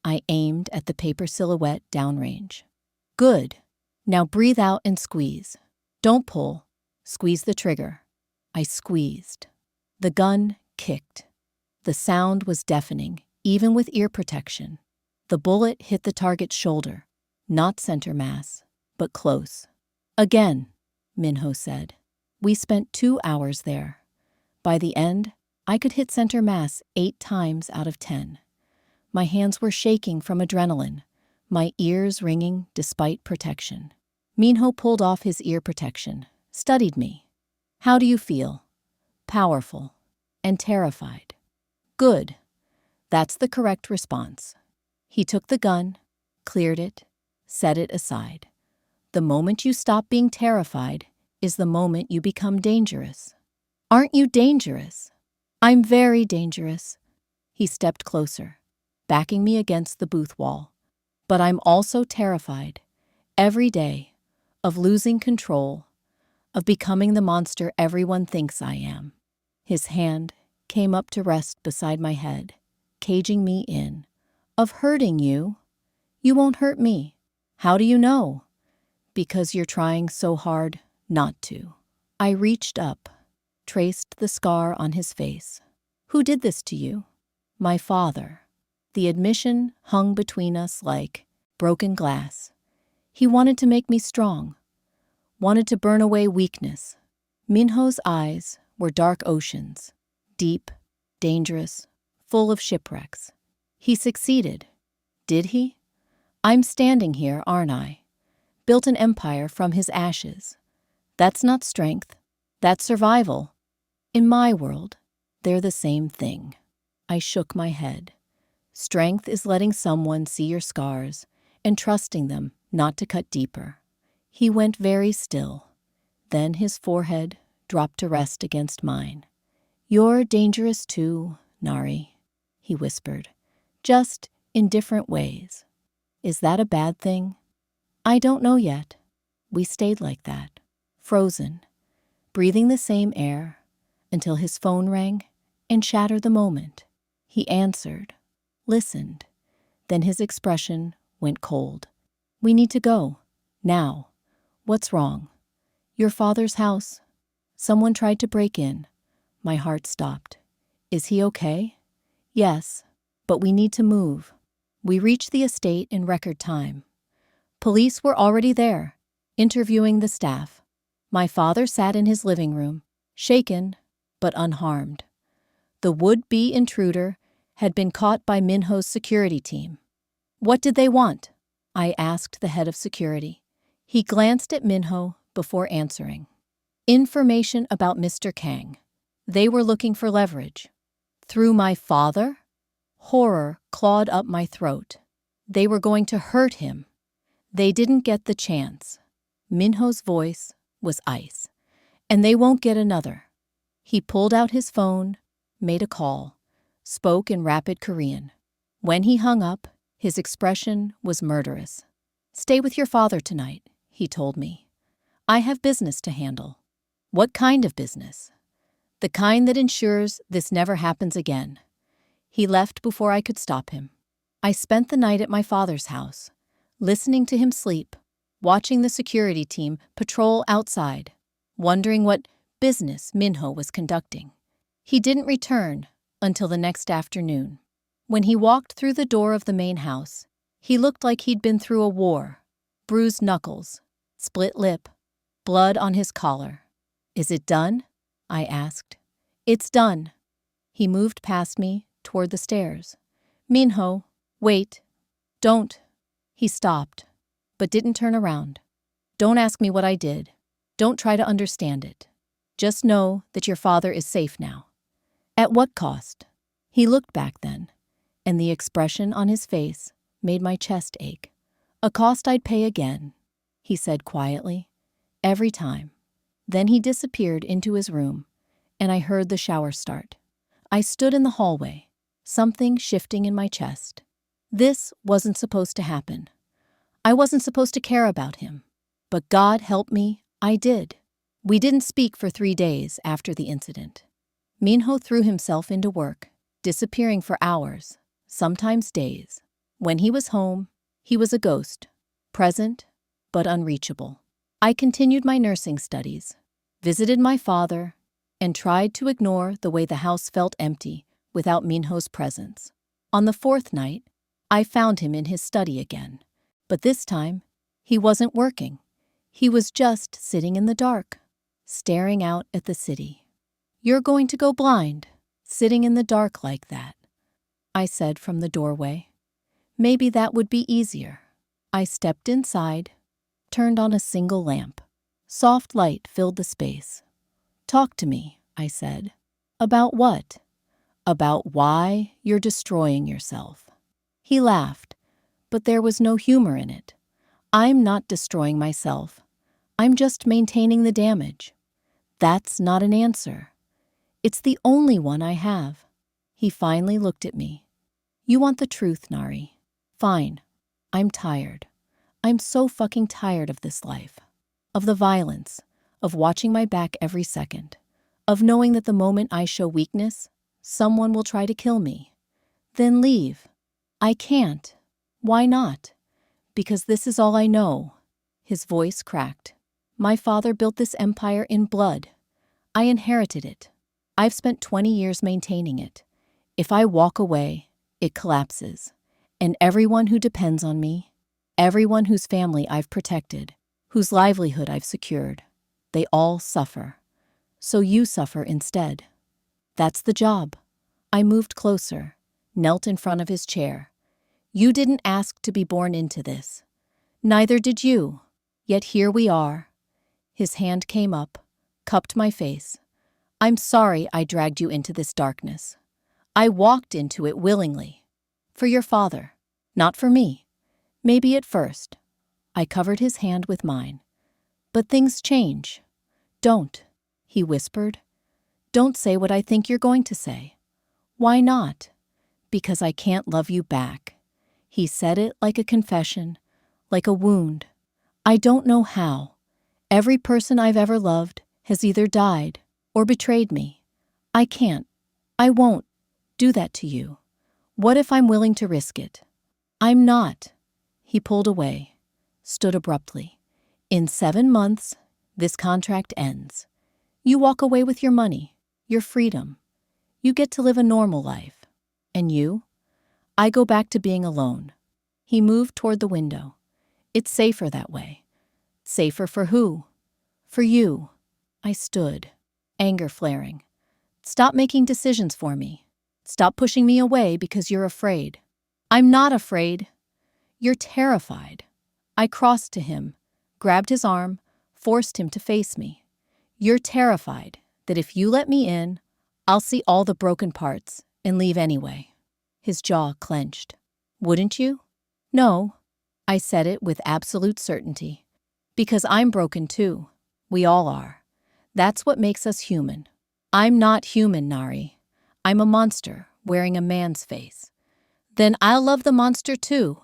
I aimed at the paper silhouette downrange. Good. Now breathe out and squeeze. Don't pull. Squeeze the trigger. I squeezed. The gun kicked. The sound was deafening, even with ear protection. The bullet hit the target's shoulder, not center mass, but close. Again, Minho said. We spent 2 hours there. By the end, I could hit center mass 8 times out of 10. My hands were shaking from adrenaline, my ears ringing despite protection. Minho pulled off his ear protection, studied me. How do you feel? Powerful and terrified. Good. That's the correct response. He took the gun, cleared it, set it aside. The moment you stop being terrified is the moment you become dangerous. Aren't you dangerous? I'm very dangerous. He stepped closer, backing me against the booth wall. But I'm also terrified, every day, of losing control, of becoming the monster everyone thinks I am. His hand came up to rest beside my head, caging me in. Of hurting you? You won't hurt me. How do you know? Because you're trying so hard not to. I reached up, traced the scar on his face. Who did this to you? My father. The admission hung between us like broken glass. He wanted to make me strong, wanted to burn away weakness. Minho's eyes were dark oceans, deep, dangerous, full of shipwrecks. He succeeded. Did he? I'm standing here, aren't I? Built an empire from his ashes. That's not strength. That's survival. In my world, they're the same thing. I shook my head. Strength is letting someone see your scars and trusting them not to cut deeper. He went very still. Then his forehead dropped to rest against mine. "You're dangerous too, Nari," he whispered, "just in different ways. Is that a bad thing? I don't know yet." We stayed like that, frozen, breathing the same air, until his phone rang and shattered the moment. He answered, listened, then his expression went cold. "We need to go. Now. What's wrong?" "Your father's house. Someone tried to break in." My heart stopped. "Is he okay?" "Yes, but we need to move." We reached the estate in record time. Police were already there, interviewing the staff. My father sat in his living room, shaken but unharmed. The would-be intruder had been caught by Minho's security team. "What did they want?" I asked the head of security. He glanced at Minho before answering. "Information about Mr. Kang. They were looking for leverage." "Through my father?" Horror clawed up my throat. "They were going to hurt him. They didn't get the chance." Minho's voice was ice. "And they won't get another." He pulled out his phone, made a call, spoke in rapid Korean. When he hung up, his expression was murderous. "Stay with your father tonight," he told me. "I have business to handle." "What kind of business?" "The kind that ensures this never happens again." He left before I could stop him. I spent the night at my father's house, listening to him sleep, watching the security team patrol outside, wondering what business Minho was conducting. He didn't return until the next afternoon. When he walked through the door of the main house, he looked like he'd been through a war. Bruised knuckles, split lip, blood on his collar. "Is it done?" I asked. "It's done." He moved past me toward the stairs. "Minho, wait. Don't." He stopped, but didn't turn around. "Don't ask me what I did. Don't try to understand it. Just know that your father is safe now." "At what cost?" He looked back then, and the expression on his face made my chest ache. "A cost I'd pay again," he said quietly, "every time." Then he disappeared into his room, and I heard the shower start. I stood in the hallway, something shifting in my chest. This wasn't supposed to happen. I wasn't supposed to care about him. But God help me, I did. We didn't speak for 3 days after the incident. Minho threw himself into work, disappearing for hours, sometimes days. When he was home, he was a ghost, present but unreachable. I continued my nursing studies, visited my father, and tried to ignore the way the house felt empty without Minho's presence. On the 4th night, I found him in his study again. But this time, he wasn't working. He was just sitting in the dark, staring out at the city. "You're going to go blind, sitting in the dark like that," I said from the doorway. Maybe that would be easier. I stepped inside, turned on a single lamp. Soft light filled the space. "Talk to me," I said. "About what?" "About why you're destroying yourself." He laughed, but there was no humor in it. "I'm not destroying myself. I'm just maintaining the damage." "That's not an answer." "It's the only one I have." He finally looked at me. "You want the truth, Nari. Fine. I'm tired. I'm so fucking tired of this life. Of the violence, of watching my back every second, of knowing that the moment I show weakness, someone will try to kill me. Then leave." "I can't." "Why not?" "Because this is all I know." His voice cracked. "My father built this empire in blood. I inherited it. I've spent 20 years maintaining it. If I walk away, it collapses. And everyone who depends on me, everyone whose family I've protected, whose livelihood I've secured, they all suffer. So you suffer instead. That's the job." I moved closer, knelt in front of his chair. "You didn't ask to be born into this. Neither did you. Yet here we are." His hand came up, cupped my face. "I'm sorry I dragged you into this darkness. I walked into it willingly. For your father, not for me. Maybe at first." I covered his hand with mine. But things change. Don't, he whispered. Don't say what I think you're going to say. Why not? Because I can't love you back. He said it like a confession, like a wound. I don't know how. Every person I've ever loved has either died or betrayed me. I can't, I won't do that to you. What if I'm willing to risk it? I'm not. He pulled away, stood abruptly. In 7 months, this contract ends. You walk away with your money, your freedom. You get to live a normal life. And you? I go back to being alone. He moved toward the window. It's safer that way. Safer for who? For you. I stood, anger flaring. Stop making decisions for me. Stop pushing me away because you're afraid. I'm not afraid. You're terrified. I crossed to him, grabbed his arm, forced him to face me. You're terrified that if you let me in, I'll see all the broken parts and leave anyway. His jaw clenched. Wouldn't you? No. I said it with absolute certainty. Because I'm broken too. We all are. That's what makes us human. I'm not human, Nari. I'm a monster wearing a man's face. Then I'll love the monster too.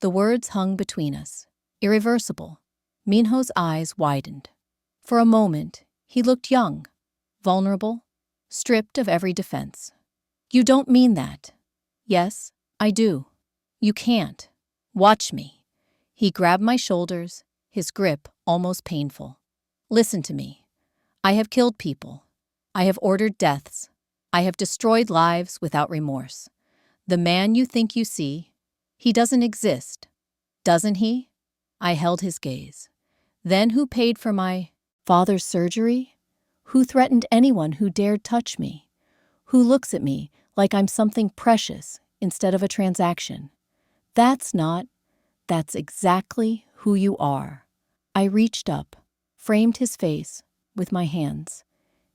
The words hung between us, irreversible. Minho's eyes widened. For a moment, he looked young, vulnerable, stripped of every defense. You don't mean that. Yes, I do. You can't. Watch me. He grabbed my shoulders, his grip almost painful. Listen to me. I have killed people. I have ordered deaths. I have destroyed lives without remorse. The man you think you see, he doesn't exist. Doesn't he? I held his gaze. Then who paid for my father's surgery? Who threatened anyone who dared touch me? Who looks at me like I'm something precious instead of a transaction? That's exactly who you are. I reached up, framed his face with my hands.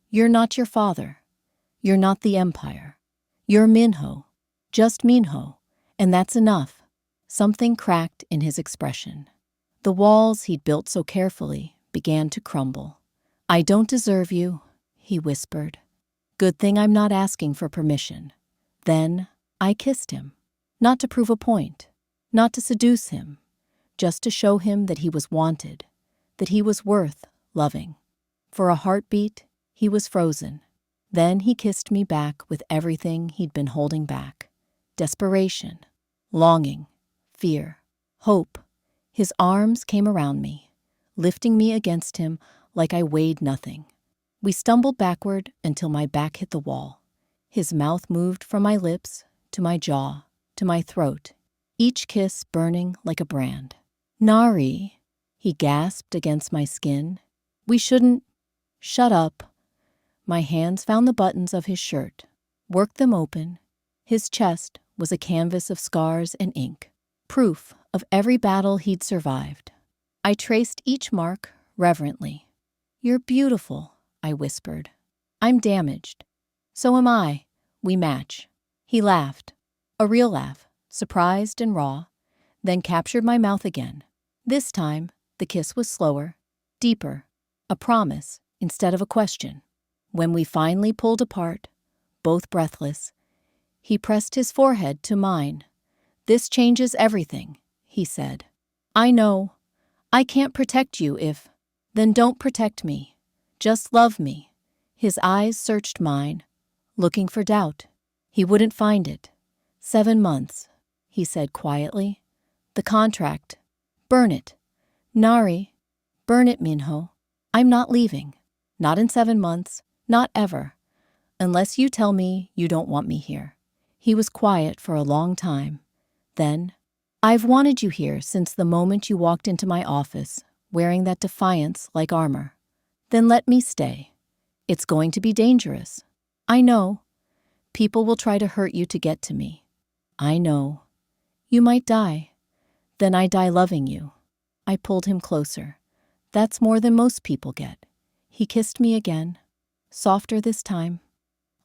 You're not your father. You're not the empire. You're Minho, just Minho, and that's enough. Something cracked in his expression. The walls he'd built so carefully began to crumble. I don't deserve you, he whispered. Good thing I'm not asking for permission. Then I kissed him, not to prove a point, not to seduce him, just to show him that he was wanted, that he was worth loving. For a heartbeat, he was frozen. Then he kissed me back with everything he'd been holding back. Desperation, longing, fear, hope. His arms came around me, lifting me against him like I weighed nothing. We stumbled backward until my back hit the wall. His mouth moved from my lips to my jaw to my throat, each kiss burning like a brand. Nari, he gasped against my skin. We shouldn't. Shut up. My hands found the buttons of his shirt, worked them open. His chest was a canvas of scars and ink, proof of every battle he'd survived. I traced each mark reverently. You're beautiful, I whispered. I'm damaged. So am I. We match. He laughed, a real laugh, surprised and raw, then captured my mouth again. This time, the kiss was slower, deeper, a promise instead of a question. When we finally pulled apart, both breathless, he pressed his forehead to mine. This changes everything, he said. I know. I can't protect you if... Then don't protect me. Just love me. His eyes searched mine, looking for doubt. He wouldn't find it. 7 months, he said quietly. The contract. Burn it. Nari, burn it, Minho. I'm not leaving. Not in 7 months. Not ever. Unless you tell me you don't want me here. He was quiet for a long time. Then, I've wanted you here since the moment you walked into my office, wearing that defiance like armor. Then let me stay. It's going to be dangerous. I know. People will try to hurt you to get to me. I know. You might die. Then I die loving you. I pulled him closer. That's more than most people get. He kissed me again, softer this time,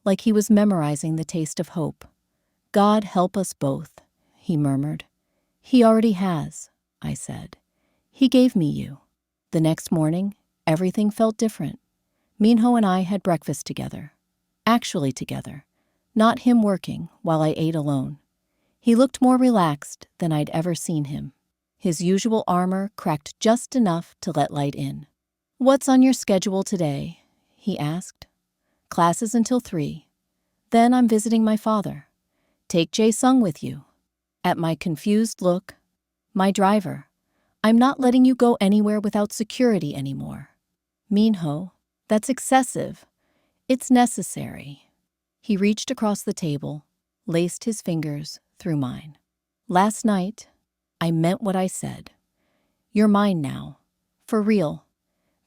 like he was memorizing the taste of hope. God help us both, he murmured. He already has, I said. He gave me you. The next morning, everything felt different. Minho and I had breakfast together. Actually together. Not him working while I ate alone. He looked more relaxed than I'd ever seen him. His usual armor cracked just enough to let light in. "What's on your schedule today?" he asked. "Classes until 3. Then I'm visiting my father. Take Jae-sung with you." At my confused look, "My driver. I'm not letting you go anywhere without security anymore." "Minho, that's excessive. It's necessary." He reached across the table, laced his fingers through mine. "Last night, I meant what I said. You're mine now. For real.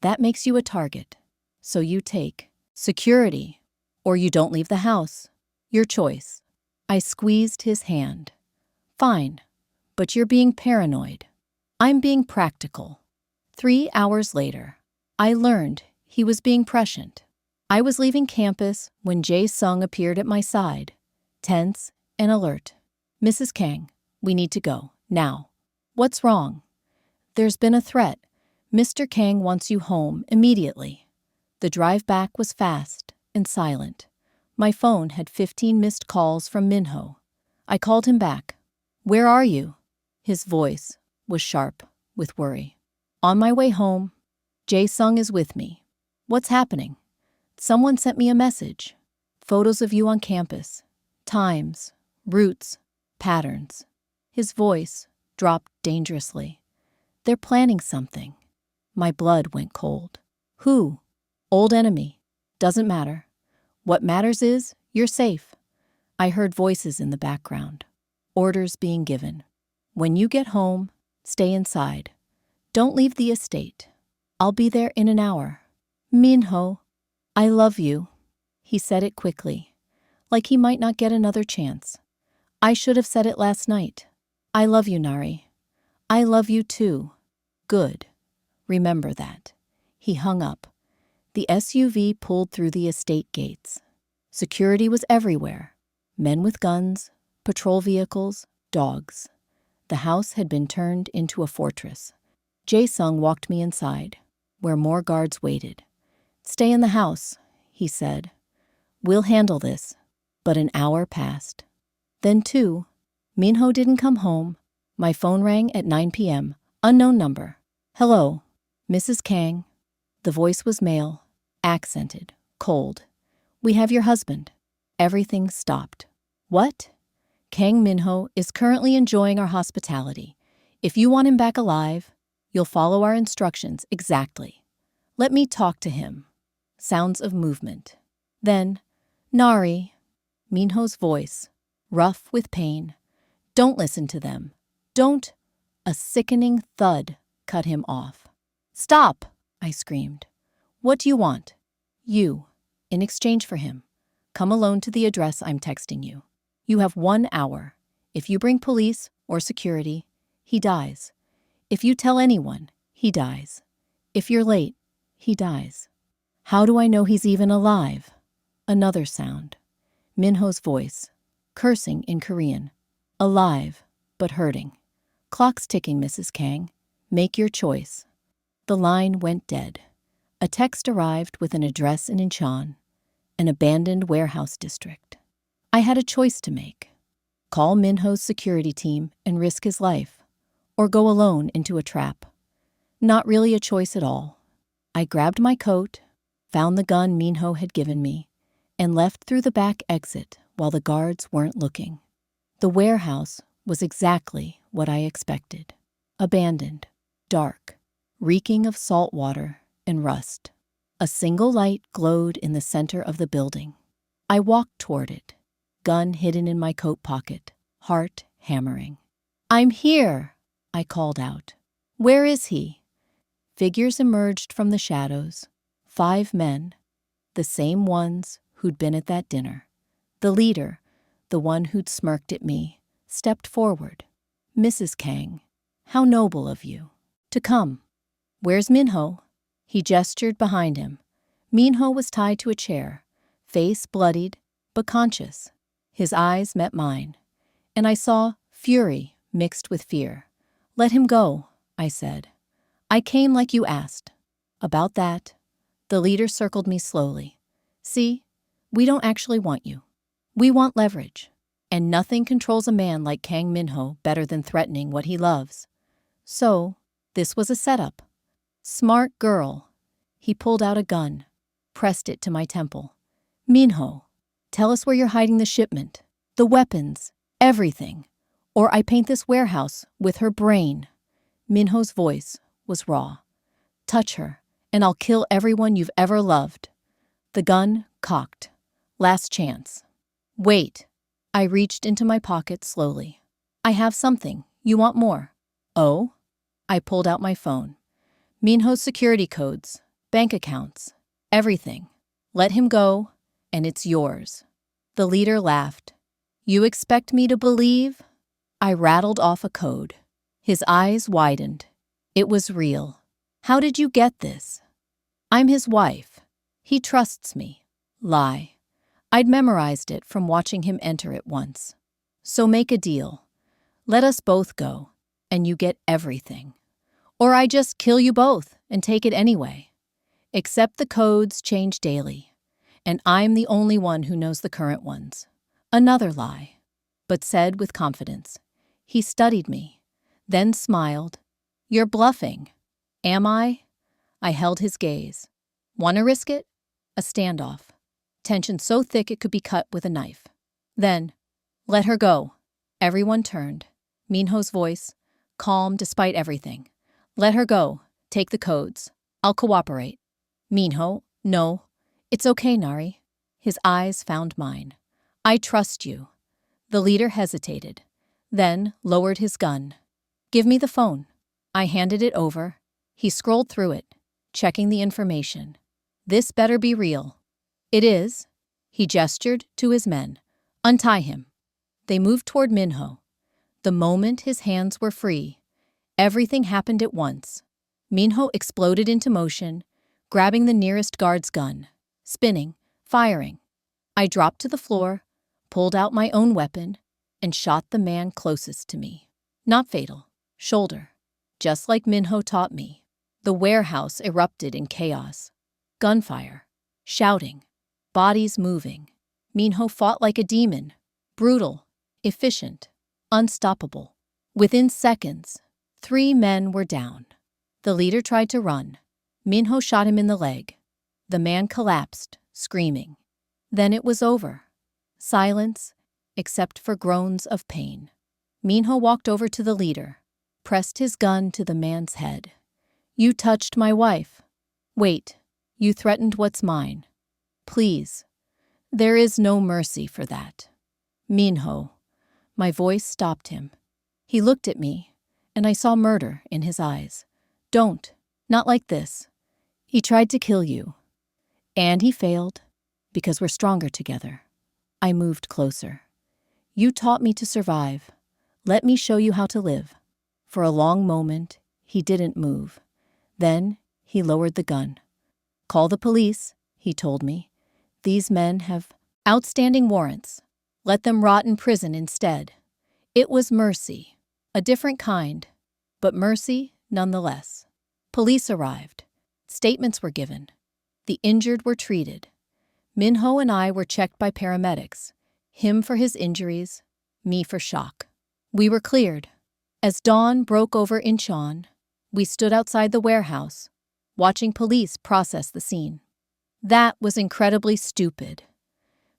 That makes you a target. So you take security, or you don't leave the house. Your choice." I squeezed his hand. "Fine, but you're being paranoid. I'm being practical." 3 hours later, I learned he was being prescient. I was leaving campus when Jae-sung appeared at my side, tense and alert. "Mrs. Kang, we need to go, now." "What's wrong?" "There's been a threat. Mr. Kang wants you home immediately." The drive back was fast and silent. My phone had 15 missed calls from Minho. I called him back. "Where are you?" His voice was sharp with worry. "On my way home. Jae-sung is with me." "What's happening?" "Someone sent me a message. Photos of you on campus. Times, routes, patterns." His voice dropped dangerously. "They're planning something." My blood went cold. "Who?" "Old enemy. Doesn't matter. What matters is you're safe." I heard voices in the background. Orders being given. "When you get home, stay inside. Don't leave the estate. I'll be there in an hour." "Minho, I love you." He said it quickly, like he might not get another chance. I should have said it last night. "I love you, Nari. I love you too." "Good. Remember that." He hung up. The SUV pulled through the estate gates. Security was everywhere. Men with guns, patrol vehicles, dogs. The house had been turned into a fortress. Jae-sung walked me inside, where more guards waited. "Stay in the house," he said. "We'll handle this." But an hour passed. Then 2. Minho didn't come home. My phone rang at 9 p.m. Unknown number. "Hello, Mrs. Kang." The voice was male, accented, cold. "We have your husband." Everything stopped. "What?" "Kang Minho is currently enjoying our hospitality. If you want him back alive, you'll follow our instructions exactly." "Let me talk to him." Sounds of movement. Then, "Nari." Minho's voice, rough with pain. "Don't listen to them. Don't." A sickening thud cut him off. "Stop!" I screamed. "What do you want?" "You, in exchange for him. Come alone to the address I'm texting you. You have 1 hour. If you bring police or security, he dies. If you tell anyone, he dies. If you're late, he dies." "How do I know he's even alive?" Another sound. Minho's voice, cursing in Korean. "Alive, but hurting. Clock's ticking, Mrs. Kang. Make your choice." The line went dead. A text arrived with an address in Incheon, an abandoned warehouse district. I had a choice to make. Call Minho's security team and risk his life, or go alone into a trap. Not really a choice at all. I grabbed my coat, found the gun Minho had given me, and left through the back exit while the guards weren't looking. The warehouse was exactly what I expected. Abandoned, dark, reeking of salt water and rust. A single light glowed in the center of the building. I walked toward it, gun hidden in my coat pocket, heart hammering. "I'm here," I called out. "Where is he?" Figures emerged from the shadows. 5 men, the same ones who'd been at that dinner. The leader, the one who'd smirked at me, stepped forward. "Mrs. Kang, how noble of you to come." "Where's Minho?" He gestured behind him. Minho was tied to a chair, face bloodied but conscious. His eyes met mine, and I saw fury mixed with fear. "Let him go," I said. I came like you asked. About that, the leader circled me slowly. See, we don't actually want you. We want leverage. And nothing controls a man like Kang Minho better than threatening what he loves. So, this was a setup. Smart girl. He pulled out a gun, pressed it to my temple. Minho, tell us where you're hiding the shipment, the weapons, everything. Or I paint this warehouse with her brain. Minho's voice was raw. Touch her, and I'll kill everyone you've ever loved. The gun cocked. Last chance. Wait. I reached into my pocket slowly. I have something. You want more? Oh? I pulled out my phone. Minho's security codes, bank accounts, everything. Let him go, and it's yours. The leader laughed. You expect me to believe? I rattled off a code. His eyes widened. It was real. How did you get this? I'm his wife. He trusts me. Lie. I'd memorized it from watching him enter it once. So make a deal. Let us both go, and you get everything. Or I just kill you both and take it anyway. Except the codes change daily, and I'm the only one who knows the current ones. Another lie, but said with confidence. He studied me, then smiled. You're bluffing. Am I? I held his gaze. Wanna risk it? A standoff. Tension so thick it could be cut with a knife. Then, let her go. Everyone turned. Minho's voice, calm despite everything. Let her go. Take the codes. I'll cooperate. Minho, no. It's okay, Nari. His eyes found mine. I trust you. The leader hesitated, then lowered his gun. Give me the phone. I handed it over. He scrolled through it, checking the information. This better be real. It is. He gestured to his men. Untie him. They moved toward Minho. The moment his hands were free, everything happened at once. Minho exploded into motion, grabbing the nearest guard's gun, spinning, firing. I dropped to the floor, pulled out my own weapon, and shot the man closest to me. Not fatal. Shoulder. Just like Minho taught me. The warehouse erupted in chaos. Gunfire. Shouting. Bodies moving. Minho fought like a demon. Brutal. Efficient. Unstoppable. Within seconds, 3 men were down. The leader tried to run. Minho shot him in the leg. The man collapsed, screaming. Then it was over. Silence, except for groans of pain. Minho walked over to the leader, pressed his gun to the man's head. You touched my wife. Wait, you threatened what's mine. Please. There is no mercy for that. Minho. My voice stopped him. He looked at me, and I saw murder in his eyes. Don't. Not like this. He tried to kill you. And he failed, because we're stronger together. I moved closer. You taught me to survive. Let me show you how to live. For a long moment, he didn't move. Then, he lowered the gun. Call the police, he told me. These men have outstanding warrants. Let them rot in prison instead. It was mercy, a different kind, but mercy nonetheless. Police arrived. Statements were given. The injured were treated. Minho and I were checked by paramedics, him for his injuries, me for shock. We were cleared. As dawn broke over Incheon, we stood outside the warehouse, watching police process the scene. That was incredibly stupid,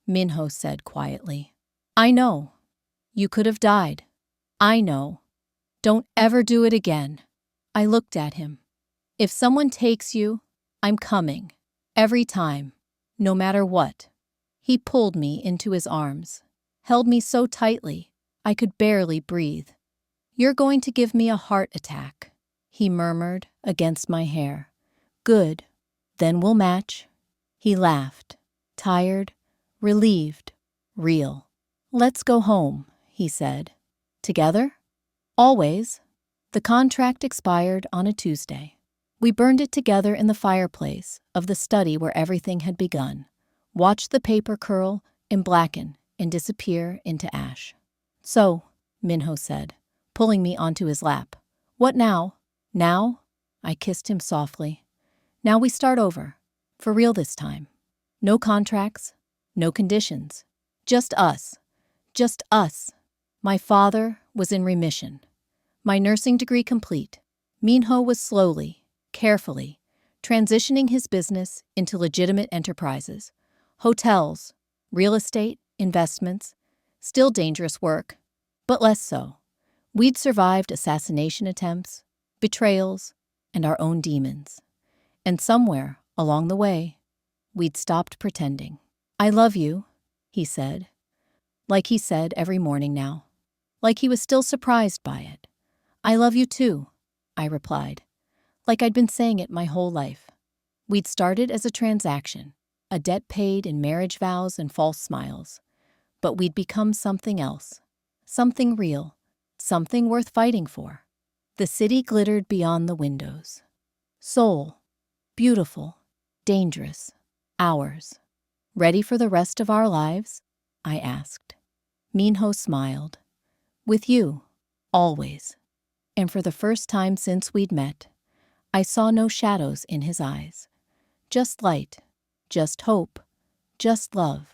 Minho said quietly. I know. You could have died. I know. Don't ever do it again. I looked at him. If someone takes you, I'm coming. Every time. No matter what. He pulled me into his arms, held me so tightly I could barely breathe. You're going to give me a heart attack, he murmured against my hair. Good. Then we'll match. He laughed. Tired, relieved, real. Let's go home, he said. Together? Always. The contract expired on a Tuesday. We burned it together in the fireplace of the study where everything had begun, watched the paper curl and blacken and disappear into ash. So, Minho said, pulling me onto his lap. What now? Now? I kissed him softly. Now we start over. For real this time. No contracts, no conditions. Just us. Just us. My father was in remission. My nursing degree complete. Minho was slowly, carefully, transitioning his business into legitimate enterprises. Hotels, real estate, investments. Still dangerous work, but less so. We'd survived assassination attempts, betrayals, and our own demons. And somewhere along the way, we'd stopped pretending. I love you, he said. Like he said every morning now. Like he was still surprised by it. I love you too, I replied. Like I'd been saying it my whole life. We'd started as a transaction, a debt paid in marriage vows and false smiles. But we'd become something else. Something real. Something worth fighting for. The city glittered beyond the windows. Seoul. Beautiful. Dangerous. Ours. Ready for the rest of our lives? I asked. Minho smiled. With you. Always. And for the first time since we'd met, I saw no shadows in his eyes. Just light. Just hope. Just love.